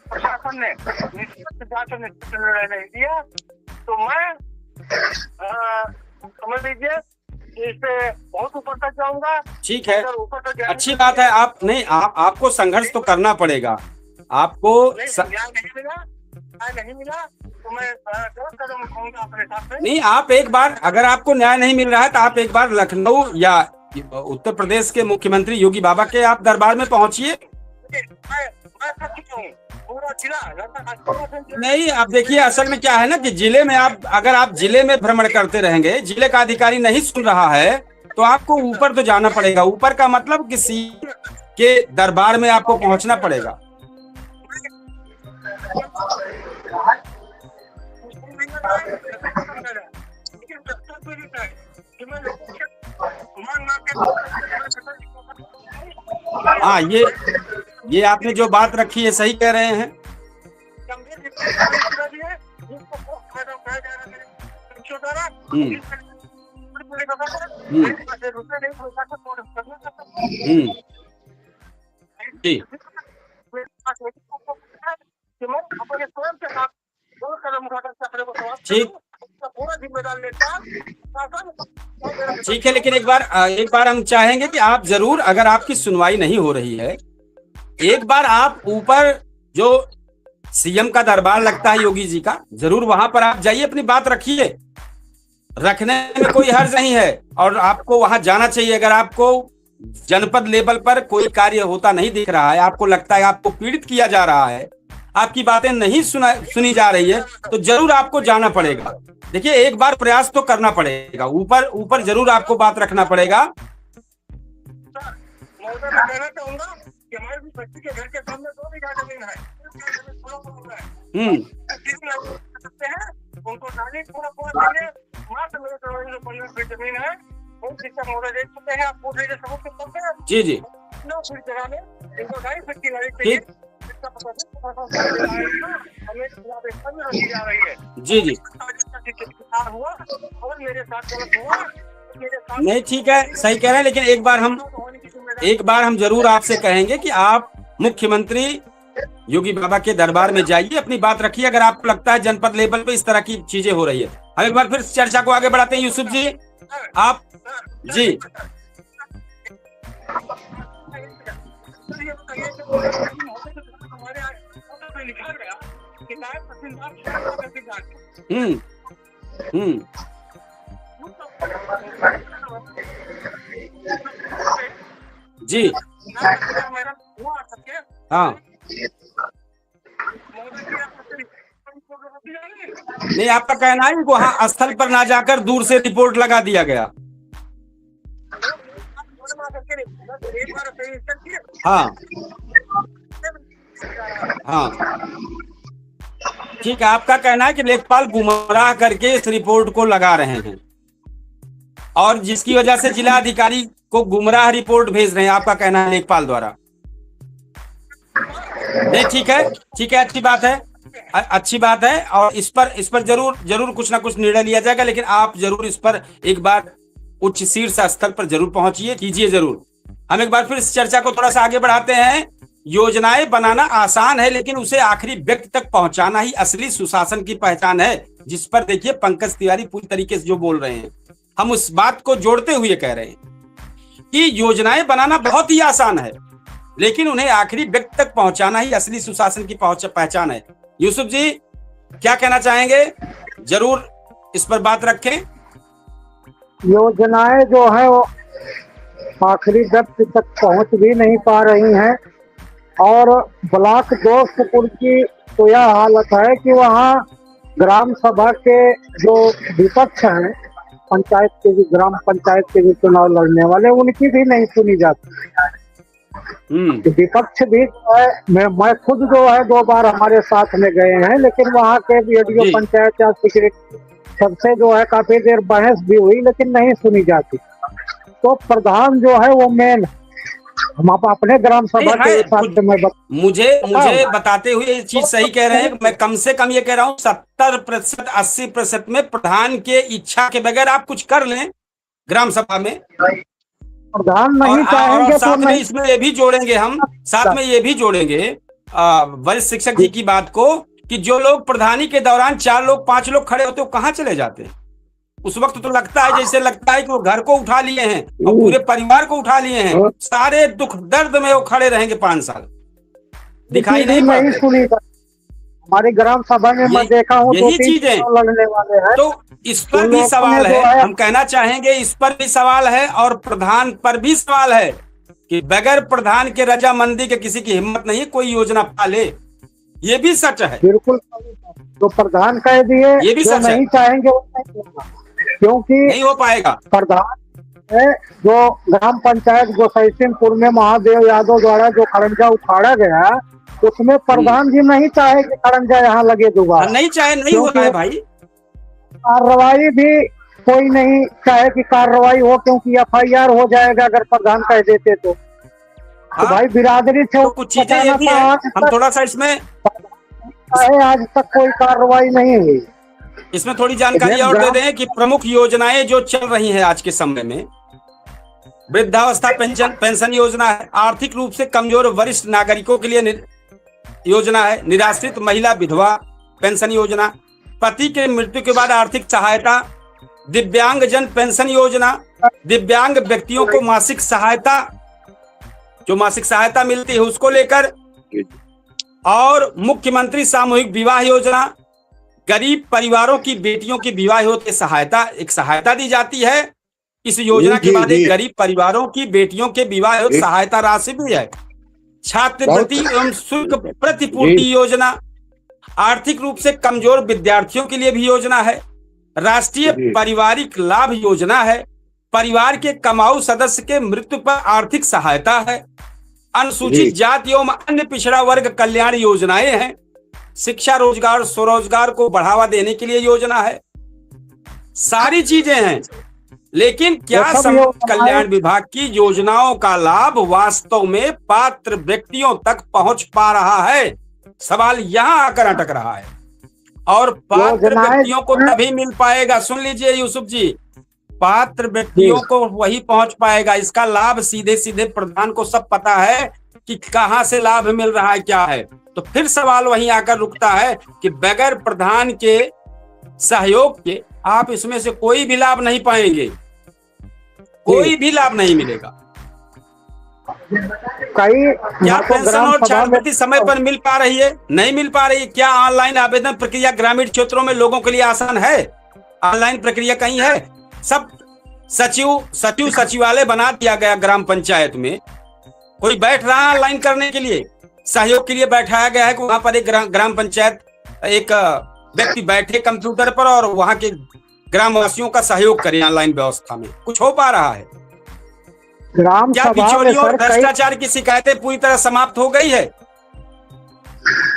प्रशासन ने निष्पक्ष जांच और निष्पक्ष निर्णय नहीं दिया तो मैं समझ लीजिए इससे बहुत ऊपर तक जाऊंगा। ठीक है, अच्छी बात है। आप नहीं आपको संघर्ष तो करना पड़ेगा। आपको नहीं मिला तो मैं गलत कदम उठाऊंगा अपने साथ में। नहीं, आप एक बार अगर आपको न्याय नहीं मिल रहा है तो आप एक बार लखनऊ या उत्तर प्रदेश के मुख्यमंत्री योगी बाबा के आप दरबार में पहुंचिए। नहीं, आप देखिए असल में क्या है ना कि जिले में अगर आप जिले में भ्रमण करते रहेंगे, जिले का अधिकारी नहीं सुन रहा है तो आपको ऊपर तो जाना पड़ेगा। ऊपर का मतलब किसी के दरबार में आपको पहुंचना पड़ेगा। हाँ, ये आपने जो बात रखी है सही कह रहे हैं। ठीक है, लेकिन एक बार हम चाहेंगे कि आप जरूर, अगर आपकी सुनवाई नहीं हो रही है, एक बार आप ऊपर जो सीएम का दरबार लगता है योगी जी का, जरूर वहां पर आप जाइए, अपनी बात रखिए। रखने में कोई हर्ज नहीं है और आपको वहां जाना चाहिए। अगर आपको जनपद लेवल पर कोई कार्य होता नहीं दिख रहा है, आपको लगता है आपको पीड़ित किया जा रहा है, आपकी बातें नहीं सुनी जा रही है, तो जरूर आपको जाना पड़ेगा। देखिए, एक बार प्रयास तो करना पड़ेगा, ऊपर जरूर आपको बात रखना पड़ेगा। हमारे बच्चे के घर के सामने 2 बीघा जमीन है, उनको नाली पूरा देंगे, मात्र मेरे 15 फीट जमीन है, बहुत शिक्षा महोदय देख चुके हैं, आप पूछ लीजिए सबूत के तौर पे। जी जी 9 फीट जगह में इनको 2.5 फीट की गाड़ी चाहिए, इसका हमें रखी जा रही है। जी जी हुआ और मेरे साथ गलत हुआ, नहीं, ठीक है, सही कह रहे हैं, लेकिन एक बार हम जरूर आपसे कहेंगे कि आप मुख्यमंत्री योगी बाबा के दरबार में जाइए, अपनी बात रखिए। अगर आपको लगता है जनपद लेवल पे इस तरह की चीजें हो रही है। हम एक बार फिर चर्चा को आगे बढ़ाते हैं। यूसुफ जी, आप जी जी हाँ, नहीं, आपका कहना है वहाँ स्थल पर ना जाकर दूर से रिपोर्ट लगा दिया गया। हाँ हाँ, ठीक है, आपका कहना है कि लेखपाल गुमराह करके इस रिपोर्ट को लगा रहे हैं और जिसकी वजह से जिला अधिकारी को गुमराह रिपोर्ट भेज रहे हैं, आपका कहना है लेखपाल द्वारा। नहीं, ठीक है, अच्छी बात है और इस पर जरूर कुछ ना कुछ निर्णय लिया जाएगा, लेकिन आप जरूर इस पर एक बार उच्च शीर्ष स्तर पर जरूर पहुंचिए, कीजिए जरूर। हम एक बार फिर इस चर्चा को थोड़ा सा आगे बढ़ाते हैं। योजनाएं बनाना आसान है, लेकिन उसे आखिरी व्यक्ति तक पहुंचाना ही असली सुशासन की पहचान है, जिस पर देखिए पंकज तिवारी पूरी तरीके से जो बोल रहे हैं, हम उस बात को जोड़ते हुए कह रहे हैं कि योजनाएं बनाना बहुत ही आसान है, लेकिन उन्हें आखिरी व्यक्ति तक पहुंचाना ही असली सुशासन की पहचान है। यूसुफ जी क्या कहना चाहेंगे? जरूर इस पर बात रखें। योजनाएं जो है वो आखिरी व्यक्ति तक पहुंच भी नहीं पा रही हैं, और ब्लॉक दोस्तपुर की तो यह हालत है कि वहाँ ग्राम सभा के जो विपक्ष हैं, पंचायत के भी, ग्राम पंचायत के भी चुनाव लड़ने वाले, उनकी भी नहीं सुनी जाती। विपक्ष भी जो है, मैं खुद जो है 2 बार हमारे साथ में गए हैं, लेकिन वहाँ के वीडियो पंचायत या सेक्रेटरी सबसे जो है काफी देर बहस भी हुई, लेकिन नहीं सुनी जाती। तो प्रधान जो है वो मेन, हम अपने ग्राम सभा के साथ में मुझे बताते हुए ये चीज सही कह रहे हैं। मैं कम से कम ये कह रहा हूँ 70% 80% में प्रधान के इच्छा के बगैर आप कुछ कर लें ग्राम सभा में, प्रधान नहीं चाहेंगे तो साथ में इसमें ये भी जोड़ेंगे, हम साथ में ये भी जोड़ेंगे वरिष्ठ शिक्षक जी की बात को, कि जो लोग प्रधानी के दौरान 4 लोग 5 लोग खड़े होते, वो कहाँ चले जाते हैं? उस वक्त तो लगता है, जैसे लगता है कि वो घर को उठा लिए हैं और पूरे परिवार को उठा लिए हैं, सारे दुख दर्द में वो खड़े रहेंगे 5 साल, दिखाई नहीं पड़ते। हमारी ग्राम सभा में मैं देखा हूँ यही चीजें लड़ने वाले हैं। तो इस पर भी सवाल है, हम कहना चाहेंगे इस पर भी सवाल है, और प्रधान पर भी सवाल है कि बगैर प्रधान के रजामंदी के किसी की हिम्मत नहीं कोई योजना पाले। ये भी सच है, बिल्कुल। तो प्रधान कह दिए, ये भी सच नहीं चाहेंगे वो नहीं होगा, क्योंकि नहीं हो पाएगा। प्रधान है जो ग्राम पंचायत गोसैसिनपुर में महादेव यादव द्वारा जो खड़ंजा उखाड़ा गया, उसमें प्रधान जी नहीं चाहे कि खड़ंजा यहाँ लगे दोबारा, नहीं चाहे, नहीं होता है भाई। कार्रवाई भी कोई नहीं चाहे कि कार्रवाई हो, क्योंकि FIR हो जाएगा अगर प्रधान कह देते तो। तो भाई बिरादरी से तो कुछ चीजें ये भी है, हम थोड़ा सा इसमें आज तक कोई कार्रवाई नहीं हुई। इसमें थोड़ी जानकारी और दे दें कि प्रमुख योजनाएं जो चल रही हैं आज के समय में, वृद्धावस्था पेंशन योजना है, आर्थिक रूप से कमजोर वरिष्ठ नागरिकों के लिए योजना है, निराश्रित महिला विधवा पेंशन योजना, पति के मृत्यु के बाद आर्थिक सहायता, दिव्यांग जन पेंशन योजना, दिव्यांग व्यक्तियों को मासिक सहायता, जो मासिक सहायता मिलती है उसको लेकर, और मुख्यमंत्री सामूहिक विवाह योजना, गरीब परिवारों की बेटियों की विवाह होते सहायता दी जाती है। इस योजना के बाद एक गरीब परिवारों की बेटियों के विवाह सहायता राशि भी है, छात्रवृत्ति एवं शुल्क प्रतिपूर्ति योजना, आर्थिक रूप से कमजोर विद्यार्थियों के लिए भी योजना है, राष्ट्रीय पारिवारिक लाभ योजना है, परिवार के कमाऊ सदस्य के मृत्यु पर आर्थिक सहायता है, अनुसूचित जाति एवं अन्य पिछड़ा वर्ग कल्याण योजनाएं हैं, शिक्षा रोजगार स्वरोजगार को बढ़ावा देने के लिए योजना है, सारी चीजें हैं। लेकिन क्या समाज कल्याण विभाग की योजनाओं का लाभ वास्तव में पात्र व्यक्तियों तक पहुंच पा रहा है? सवाल यहां आकर अटक रहा है। और पात्र व्यक्तियों को तभी मिल पाएगा, सुन लीजिए यूसुफ जी, पात्र व्यक्तियों को वही पहुंच पाएगा, इसका लाभ सीधे सीधे प्रधान को सब पता है कि कहां से लाभ मिल रहा है, क्या है। तो फिर सवाल वहीं आकर रुकता है कि बगैर प्रधान के सहयोग के आप इसमें से कोई भी लाभ नहीं पाएंगे, कोई भी लाभ नहीं मिलेगा। क्या पेंशन और छात्रवृत्ति समय पर मिल पा रही है? नहीं मिल पा रही है। क्या ऑनलाइन आवेदन प्रक्रिया ग्रामीण क्षेत्रों में लोगों के लिए आसान है? ऑनलाइन प्रक्रिया कहीं है? सब सचिवालय बना दिया गया ग्राम पंचायत में, कोई बैठ रहा है ऑनलाइन करने के लिए, सहयोग के लिए बैठाया गया है कि वहां पर एक ग्राम पंचायत एक व्यक्ति बैठे कंप्यूटर पर और वहां के ग्रामवासियों का सहयोग करें ऑनलाइन व्यवस्था में। कुछ हो पा रहा है? क्या बिचौलियों और भ्रष्टाचार की शिकायतें पूरी तरह समाप्त हो गई है?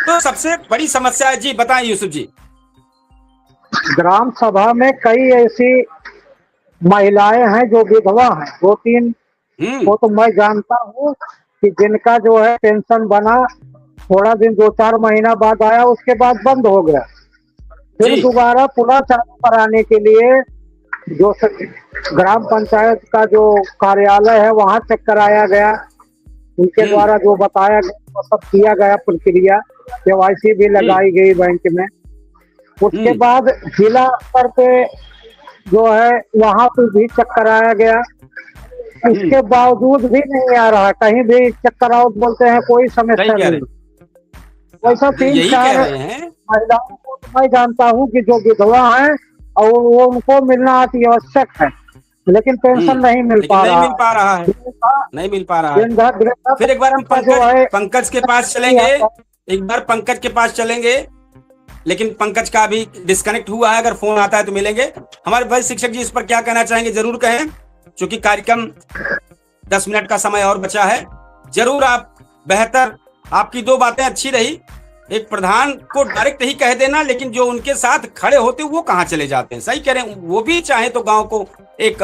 तो सबसे बड़ी समस्या है जी, बताएं यूसुफ जी। ग्राम सभा में कई ऐसी महिलाएं हैं जो विधवा हैं, 2-3 वो तो मैं जानता हूँ कि जिनका जो है पेंशन बना, थोड़ा दिन 2-4 महीना बाद आया, उसके बाद बंद हो गया। फिर दोबारा पुनः चालू कराने के लिए जो ग्राम पंचायत का जो कार्यालय है वहां चेक कराया गया, उनके द्वारा जो बताया गया वो सब किया गया प्रक्रिया, KYC भी लगाई गई बैंक में। उसके बाद जिला स्तर पे जो है वहां पे भी चेक कराया गया, इसके बावजूद भी नहीं आ रहा, कहीं भी चक्कर आउट बोलते हैं, कोई समस्या नहीं। वैसा 3-4 महिलाओं को तो मैं जानता हूँ कि जो विधवा हैं और वो उनको मिलना अति आवश्यक है, लेकिन पेंशन नहीं मिल पा रहा है, नहीं मिल पा रहा है। फिर एक बार हम पंकज के पास चलेंगे, एक बार पंकज के पास चलेंगे, लेकिन पंकज का अभी डिस्कनेक्ट हुआ है, अगर फोन आता है तो मिलेंगे। हमारे भाई शिक्षक जी इस पर क्या कहना चाहेंगे, जरूर कहें, क्योंकि कार्यक्रम 10 मिनट का समय और बचा है। जरूर आप बेहतर, आपकी 2 बातें अच्छी रही, एक प्रधान को डायरेक्ट ही कह देना, लेकिन जो उनके साथ खड़े होते वो कहाँ चले जाते हैं, सही कह रहे हैं, वो भी चाहे तो गांव को एक,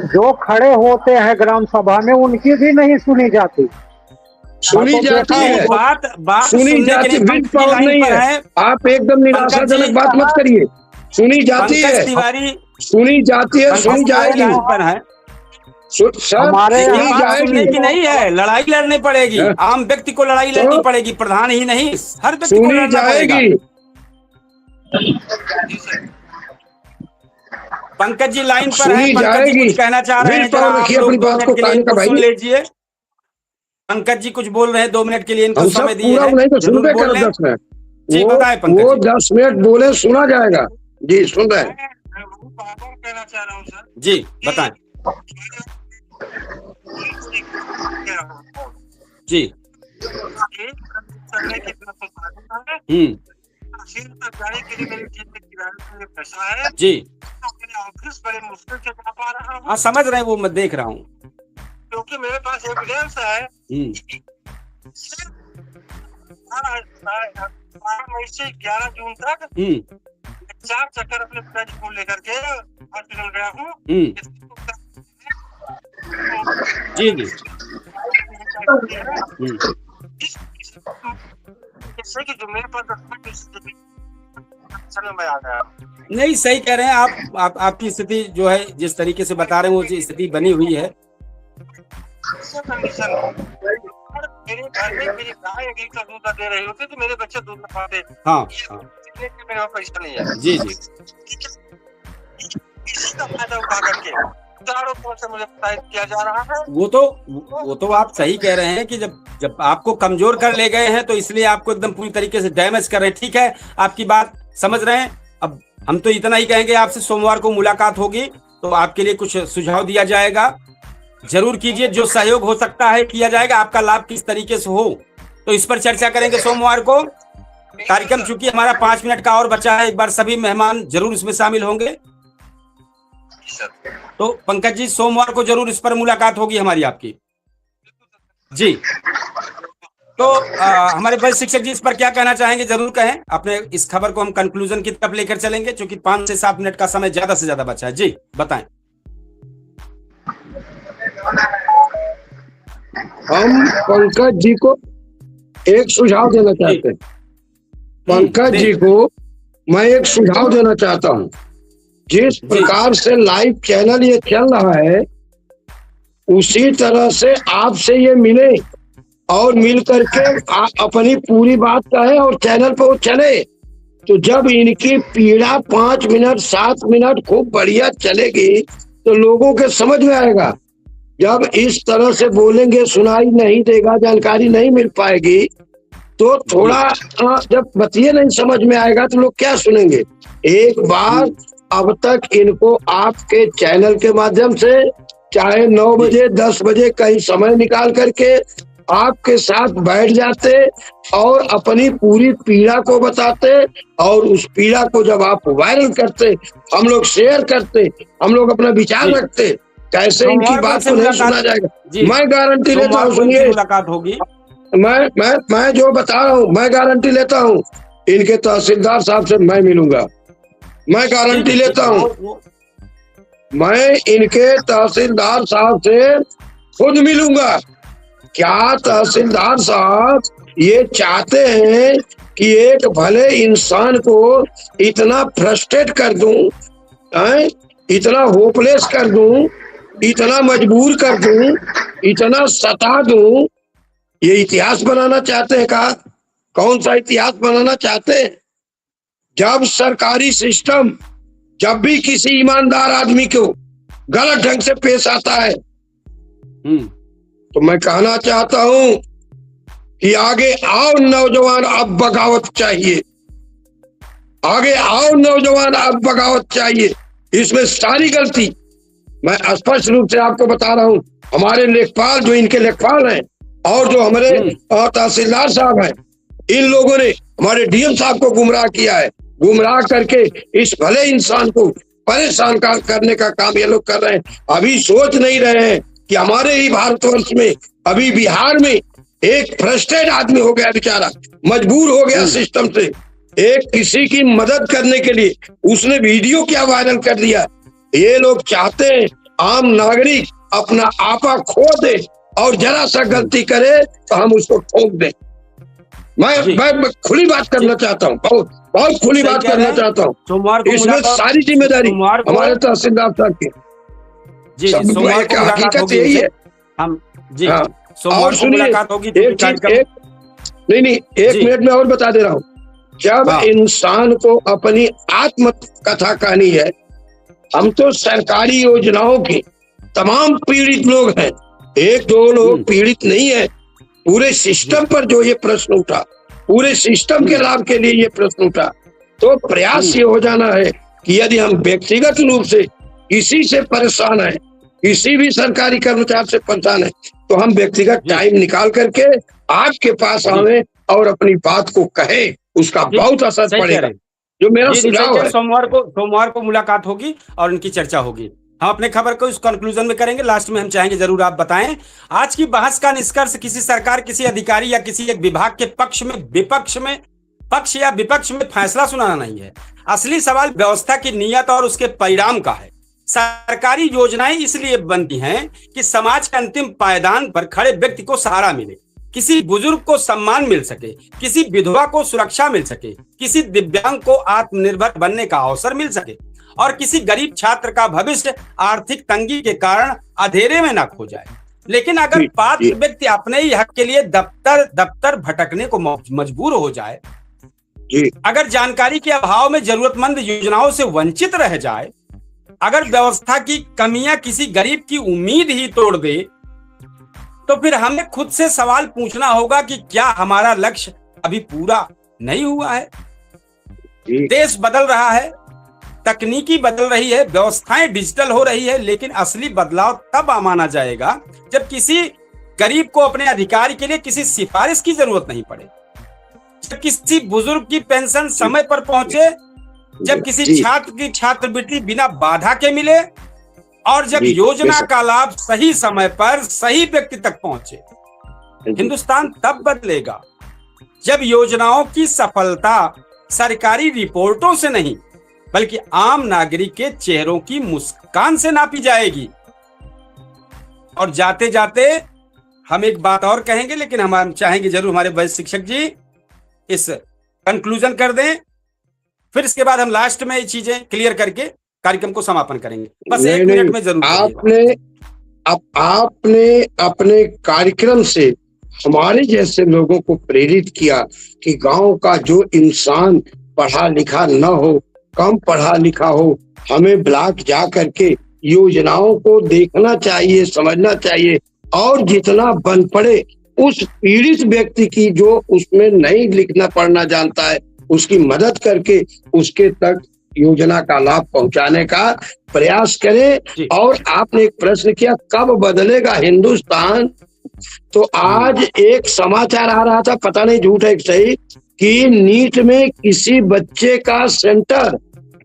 जो खड़े होते हैं ग्राम सभा में उनकी भी नहीं सुनी जाती, सुनी जाती है, बात सुनी जाती, विल पावर नहीं है। आप एकदम निराशाजनक बात मत करिए, सुनी जाती है, सुनी जाती है, सुनी जाएगी, सुनने की नहीं है, लड़ाई लड़नी पड़ेगी, आम व्यक्ति को लड़ाई लड़नी पड़ेगी, प्रधान ही नहीं, हर व्यक्ति को लड़ना पड़ेगा। पंकज जी लाइन पर है, पंकज जी कुछ कहना चाह रहे हैं, सुन लीजिए। पंकज जी कुछ बोल रहे हैं, 2 मिनट के लिए इनको समय दिए हैं, जी बताएं पंकज। वो 10 मिनट बोले, सुना जाएगा जी, सुन रहे हैं कहना चाह रहा हूँ सर जी, बताएं जी। जी ऑफिस बड़े मुश्किल से जा पा रहा हूँ। हाँ समझ रहे हैं, वो मैं देख रहा हूँ, क्योंकि मेरे पास एविडेंस है। 12 मई से 11 जून तक 4 चक्कर अपने पिताजी को लेकर के हॉस्पिटल गया हूँ। जी जी इससे कि जो मेरे पास में आ गया। नहीं सही कह रहे हैं आप, आपकी स्थिति जो है जिस तरीके से बता रहे हैं वो स्थिति बनी हुई है। मेरे घर में मेरी गाय 1 लीटर दूध दे रही होती तो मेरे बच्चे दूध न पाते। हाँ मेरे पास पैसा नहीं है। जी जी, इसी का फायदा उठा करके चारों तरफ से मुझे प्रताड़ित किया जा रहा है। वो तो आप सही कह रहे हैं कि जब आपको कमजोर कर ले गए हैं तो इसलिए आपको एकदम पूरी तरीके से डैमेज कर रहे हैं। ठीक है, आपकी बात समझ रहे हैं। अब हम तो इतना ही कहेंगे, आपसे सोमवार को मुलाकात होगी तो आपके लिए कुछ सुझाव दिया जाएगा, जरूर कीजिए, जो सहयोग हो सकता है किया जाएगा, आपका लाभ किस तरीके से हो तो इस पर चर्चा करेंगे सोमवार को। कार्यक्रम चूंकि हमारा 5 मिनट का और बचा है, एक बार सभी मेहमान जरूर इसमें शामिल होंगे। तो पंकज जी सोमवार को जरूर इस पर मुलाकात होगी हमारी आपकी जी। तो हमारे भाई शिक्षक जी इस पर क्या कहना चाहेंगे, जरूर कहें। अपने इस खबर को हम कंक्लूजन की तरफ लेकर चलेंगे, क्योंकि 5 से 7 मिनट का समय ज्यादा से ज्यादा बचा है। जी बताएं। हम पंकज जी को एक सुझाव देना चाहते हैं। पंकज जी को मैं एक सुझाव देना चाहता हूँ। जिस प्रकार से लाइव चैनल ये चल रहा है, उसी तरह से आपसे ये मिले और मिल करके अपनी पूरी बात कहे और चैनल पर वो चले, तो जब इनकी पीड़ा 5 मिनट 7 मिनट खूब बढ़िया चलेगी तो लोगों के समझ में आएगा। जब इस तरह से बोलेंगे, सुनाई नहीं देगा, जानकारी नहीं मिल पाएगी, तो थोड़ा जब बतिए नहीं समझ में आएगा तो लोग क्या सुनेंगे। एक बार अब तक इनको आपके चैनल के माध्यम से चाहे 9 बजे 10 बजे कहीं समय निकाल करके आपके साथ बैठ जाते और अपनी पूरी पीड़ा को बताते, और उस पीड़ा को जब आप वायरल करते, हम लोग शेयर करते, हम लोग अपना विचार रखते, कैसे इनकी बात को नहीं सुना जाएगा। मैं गारंटी लेता हूँ, सुनिए, मुलाकात होगी। मैं जो बता रहा हूँ मैं गारंटी लेता हूँ, इनके तहसीलदार साहब से मैं मिलूंगा, मैं गारंटी लेता हूँ। मैं इनके तहसीलदार साहब से खुद मिलूंगा। क्या तहसीलदार साहब ये चाहते हैं कि एक भले इंसान को इतना फ्रस्ट्रेट कर दूं, इतना होपलेस कर दूं, इतना मजबूर कर दूं, इतना सता दूं? ये इतिहास बनाना चाहते हैं का? कौन सा इतिहास बनाना चाहते हैं? जब सरकारी सिस्टम जब भी किसी ईमानदार आदमी को गलत ढंग से पेश आता है। तो मैं कहना चाहता हूं कि आगे आओ नौजवान, अब बगावत चाहिए। आगे आओ नौजवान, अब बगावत चाहिए। इसमें सारी गलती मैं स्पष्ट रूप से आपको बता रहा हूं। हमारे लेखपाल, जो इनके लेखपाल हैं, और जो हमारे तहसीलदार साहब हैं, इन लोगों ने हमारे डीएम साहब को गुमराह किया है। गुमराह करके इस भले इंसान को परेशान करने का काम ये लोग कर रहे हैं। अभी सोच नहीं रहे हैं कि हमारे ही भारतवर्ष में, अभी बिहार में एक फ्रस्ट्रेटेड आदमी हो गया, बेचारा मजबूर हो गया सिस्टम से। एक किसी की मदद करने के लिए उसने वीडियो क्या वायरल कर दिया। ये लोग चाहते हैं आम नागरिक अपना आपा खो दे और जरा सा गलती करे तो हम उसको ठोक दें। मैं खुली बात करना चाहता हूँ, बहुत खुली बात करना चाहता हूँ। इसमें सारी जिम्मेदारी हमारे तहसीलदार साहब की। हकीकत यही है। और सुनिए, एक मिनट में और बता दे रहा हूँ। जब इंसान को अपनी आत्म कथा कहनी है, हम तो सरकारी योजनाओं के तमाम पीड़ित लोग हैं, एक दो लोग पीड़ित नहीं है। पूरे सिस्टम पर जो ये प्रश्न उठा, पूरे सिस्टम के लाभ के लिए ये प्रश्न उठा, तो प्रयास ये हो जाना है कि यदि हम व्यक्तिगत रूप से किसी से परेशान है, किसी भी सरकारी कर्मचारी से परेशान है, तो हम व्यक्तिगत टाइम निकाल करके आपके पास आवे और अपनी बात को कहे। उसका बहुत असर पड़ेगा। जो मेरा सुझाव है, सोमवार को मुलाकात होगी और उनकी चर्चा होगी। हम अपने खबर को इस कंक्लूजन में करेंगे। लास्ट में हम चाहेंगे जरूर आप बताएं, आज की बहस का निष्कर्ष किसी सरकार, किसी अधिकारी या किसी एक विभाग के पक्ष या विपक्ष में फैसला सुनाना नहीं है। असली सवाल व्यवस्था की नियत और उसके परिणाम का है। सरकारी योजनाएं इसलिए बनती हैं कि समाज के अंतिम पायदान पर खड़े व्यक्ति को सहारा मिले, किसी बुजुर्ग को सम्मान मिल सके, किसी विधवा को सुरक्षा मिल सके, किसी दिव्यांग को आत्मनिर्भर बनने का अवसर मिल सके और किसी गरीब छात्र का भविष्य आर्थिक तंगी के कारण अंधेरे में न खो जाए। लेकिन अगर पात्र व्यक्ति अपने ही हक के लिए दफ्तर भटकने को मजबूर हो जाए, अगर जानकारी के अभाव में जरूरतमंद योजनाओं से वंचित रह जाए, अगर व्यवस्था की कमियां किसी गरीब की उम्मीद ही तोड़ दे, तो फिर हमें खुद से सवाल पूछना होगा कि क्या हमारा लक्ष्य अभी पूरा नहीं हुआ है। देश बदल रहा है, तकनीकी बदल रही है, व्यवस्थाएं डिजिटल हो रही है, लेकिन असली बदलाव तब माना जाएगा जब किसी गरीब को अपने अधिकार के लिए किसी सिफारिश की जरूरत नहीं पड़े, जब किसी बुजुर्ग की पेंशन समय पर पहुंचे, जब किसी छात्र की छात्रवृत्ति बिना बाधा के मिले और जब योजना का लाभ सही समय पर सही व्यक्ति तक पहुंचे। हिंदुस्तान तब बदलेगा जब योजनाओं की सफलता सरकारी रिपोर्टों से नहीं बल्कि आम नागरिक के चेहरों की मुस्कान से नापी जाएगी। और जाते जाते हम एक बात और कहेंगे, लेकिन हम चाहेंगे जरूर हमारे वरिष्ठ शिक्षक जी इस कंक्लूजन कर दें, फिर इसके बाद हम लास्ट में ये चीजें क्लियर करके कार्यक्रम को समापन करेंगे। बस एक मिनट में जरूर। आपने अपने कार्यक्रम से हमारे जैसे लोगों को प्रेरित किया कि गांव का जो इंसान पढ़ा लिखा न हो, कम पढ़ा लिखा हो, हमें ब्लॉक जा करके योजनाओं को देखना चाहिए, समझना चाहिए और जितना बन पड़े उस पीड़ित व्यक्ति की जो उसमें नहीं लिखना पढ़ना जानता है उसकी मदद करके उसके तक योजना का लाभ पहुंचाने का प्रयास करें। और आपने एक प्रश्न किया कब बदलेगा हिंदुस्तान, तो आज एक समाचार आ रहा था, पता नहीं झूठ है सही, कि नीट में किसी बच्चे का सेंटर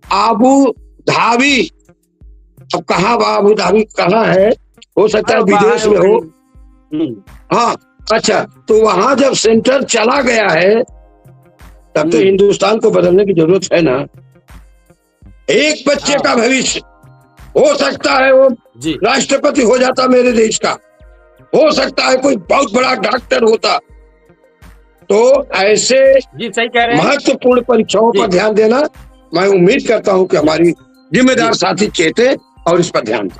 आबू धाबी, अब कहाँ आबू धाबी कहाँ है, हो सकता है विदेश में हो। हाँ अच्छा, तो वहां जब सेंटर चला गया है तब तो हिंदुस्तान को बदलने की जरूरत है ना। एक बच्चे का भविष्य हो सकता है वो राष्ट्रपति हो जाता मेरे देश का, हो सकता है कोई बहुत बड़ा डॉक्टर होता। तो ऐसे महत्वपूर्ण परीक्षाओं पर ध्यान देना, मैं उम्मीद करता हूं कि हमारी जिम्मेदार साथी चेते और इस पर ध्यान।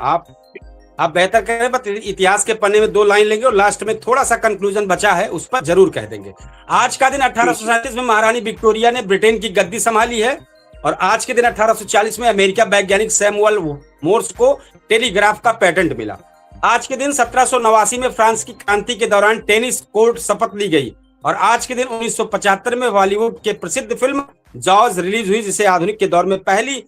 आप बेहतर करें, बस इतिहास के पन्ने में 2 लाइन लेंगे और लास्ट में थोड़ा सा कंक्लूजन बचा है उस पर जरूर कह देंगे। आज का दिन 1837 में महारानी विक्टोरिया ने ब्रिटेन की गद्दी संभाली है और आज के दिन 1840 में अमेरिका वैज्ञानिक सैमुअल मोर्स को टेलीग्राफ का पेटेंट मिला। आज के दिन 1789 में फ्रांस की क्रांति के दौरान टेनिस कोर्ट शपथ ली गई। और आज के दिन 1975 में बॉलीवुड के प्रसिद्ध फिल्म जॉज रिलीज हुई, जिसे आधुनिक के दौर में पहली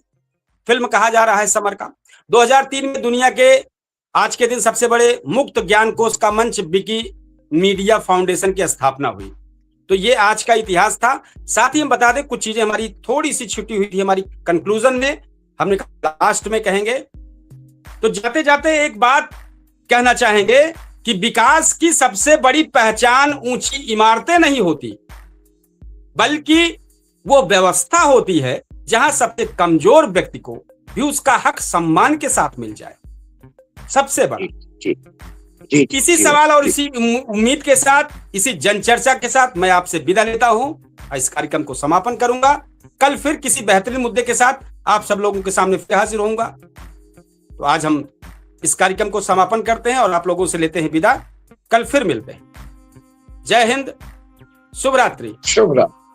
फिल्म कहा जा रहा है समर का। 2003 में दुनिया के आज के दिन सबसे बड़े मुक्त ज्ञान कोश का मंच विकिमीडिया फाउंडेशन की स्थापना हुई। तो ये आज का इतिहास था। साथ ही हम बता दें कुछ चीजें हमारी थोड़ी सी छुट्टी हुई थी हमारी कंक्लूजन में, हमने लास्ट में कहेंगे। तो जाते जाते एक बात कहना चाहेंगे कि विकास की सबसे बड़ी पहचान ऊंची इमारतें नहीं होती, बल्कि वो व्यवस्था होती है जहां सबसे कमजोर व्यक्ति को भी उसका हक सम्मान के साथ मिल जाए, सबसे बड़ा। इसी सवाल और इसी उम्मीद के साथ, इसी जनचर्चा के साथ मैं आपसे विदा लेता हूं, इस कार्यक्रम को समापन करूंगा। कल फिर किसी बेहतरीन मुद्दे के साथ आप सब लोगों के सामने फिर हाजिर होऊंगा। तो आज हम इस कार्यक्रम को समापन करते हैं और आप लोगों से लेते हैं विदा। कल फिर मिलते हैं। जय हिंद, शुभ रात्रि। शुभ रात्रि।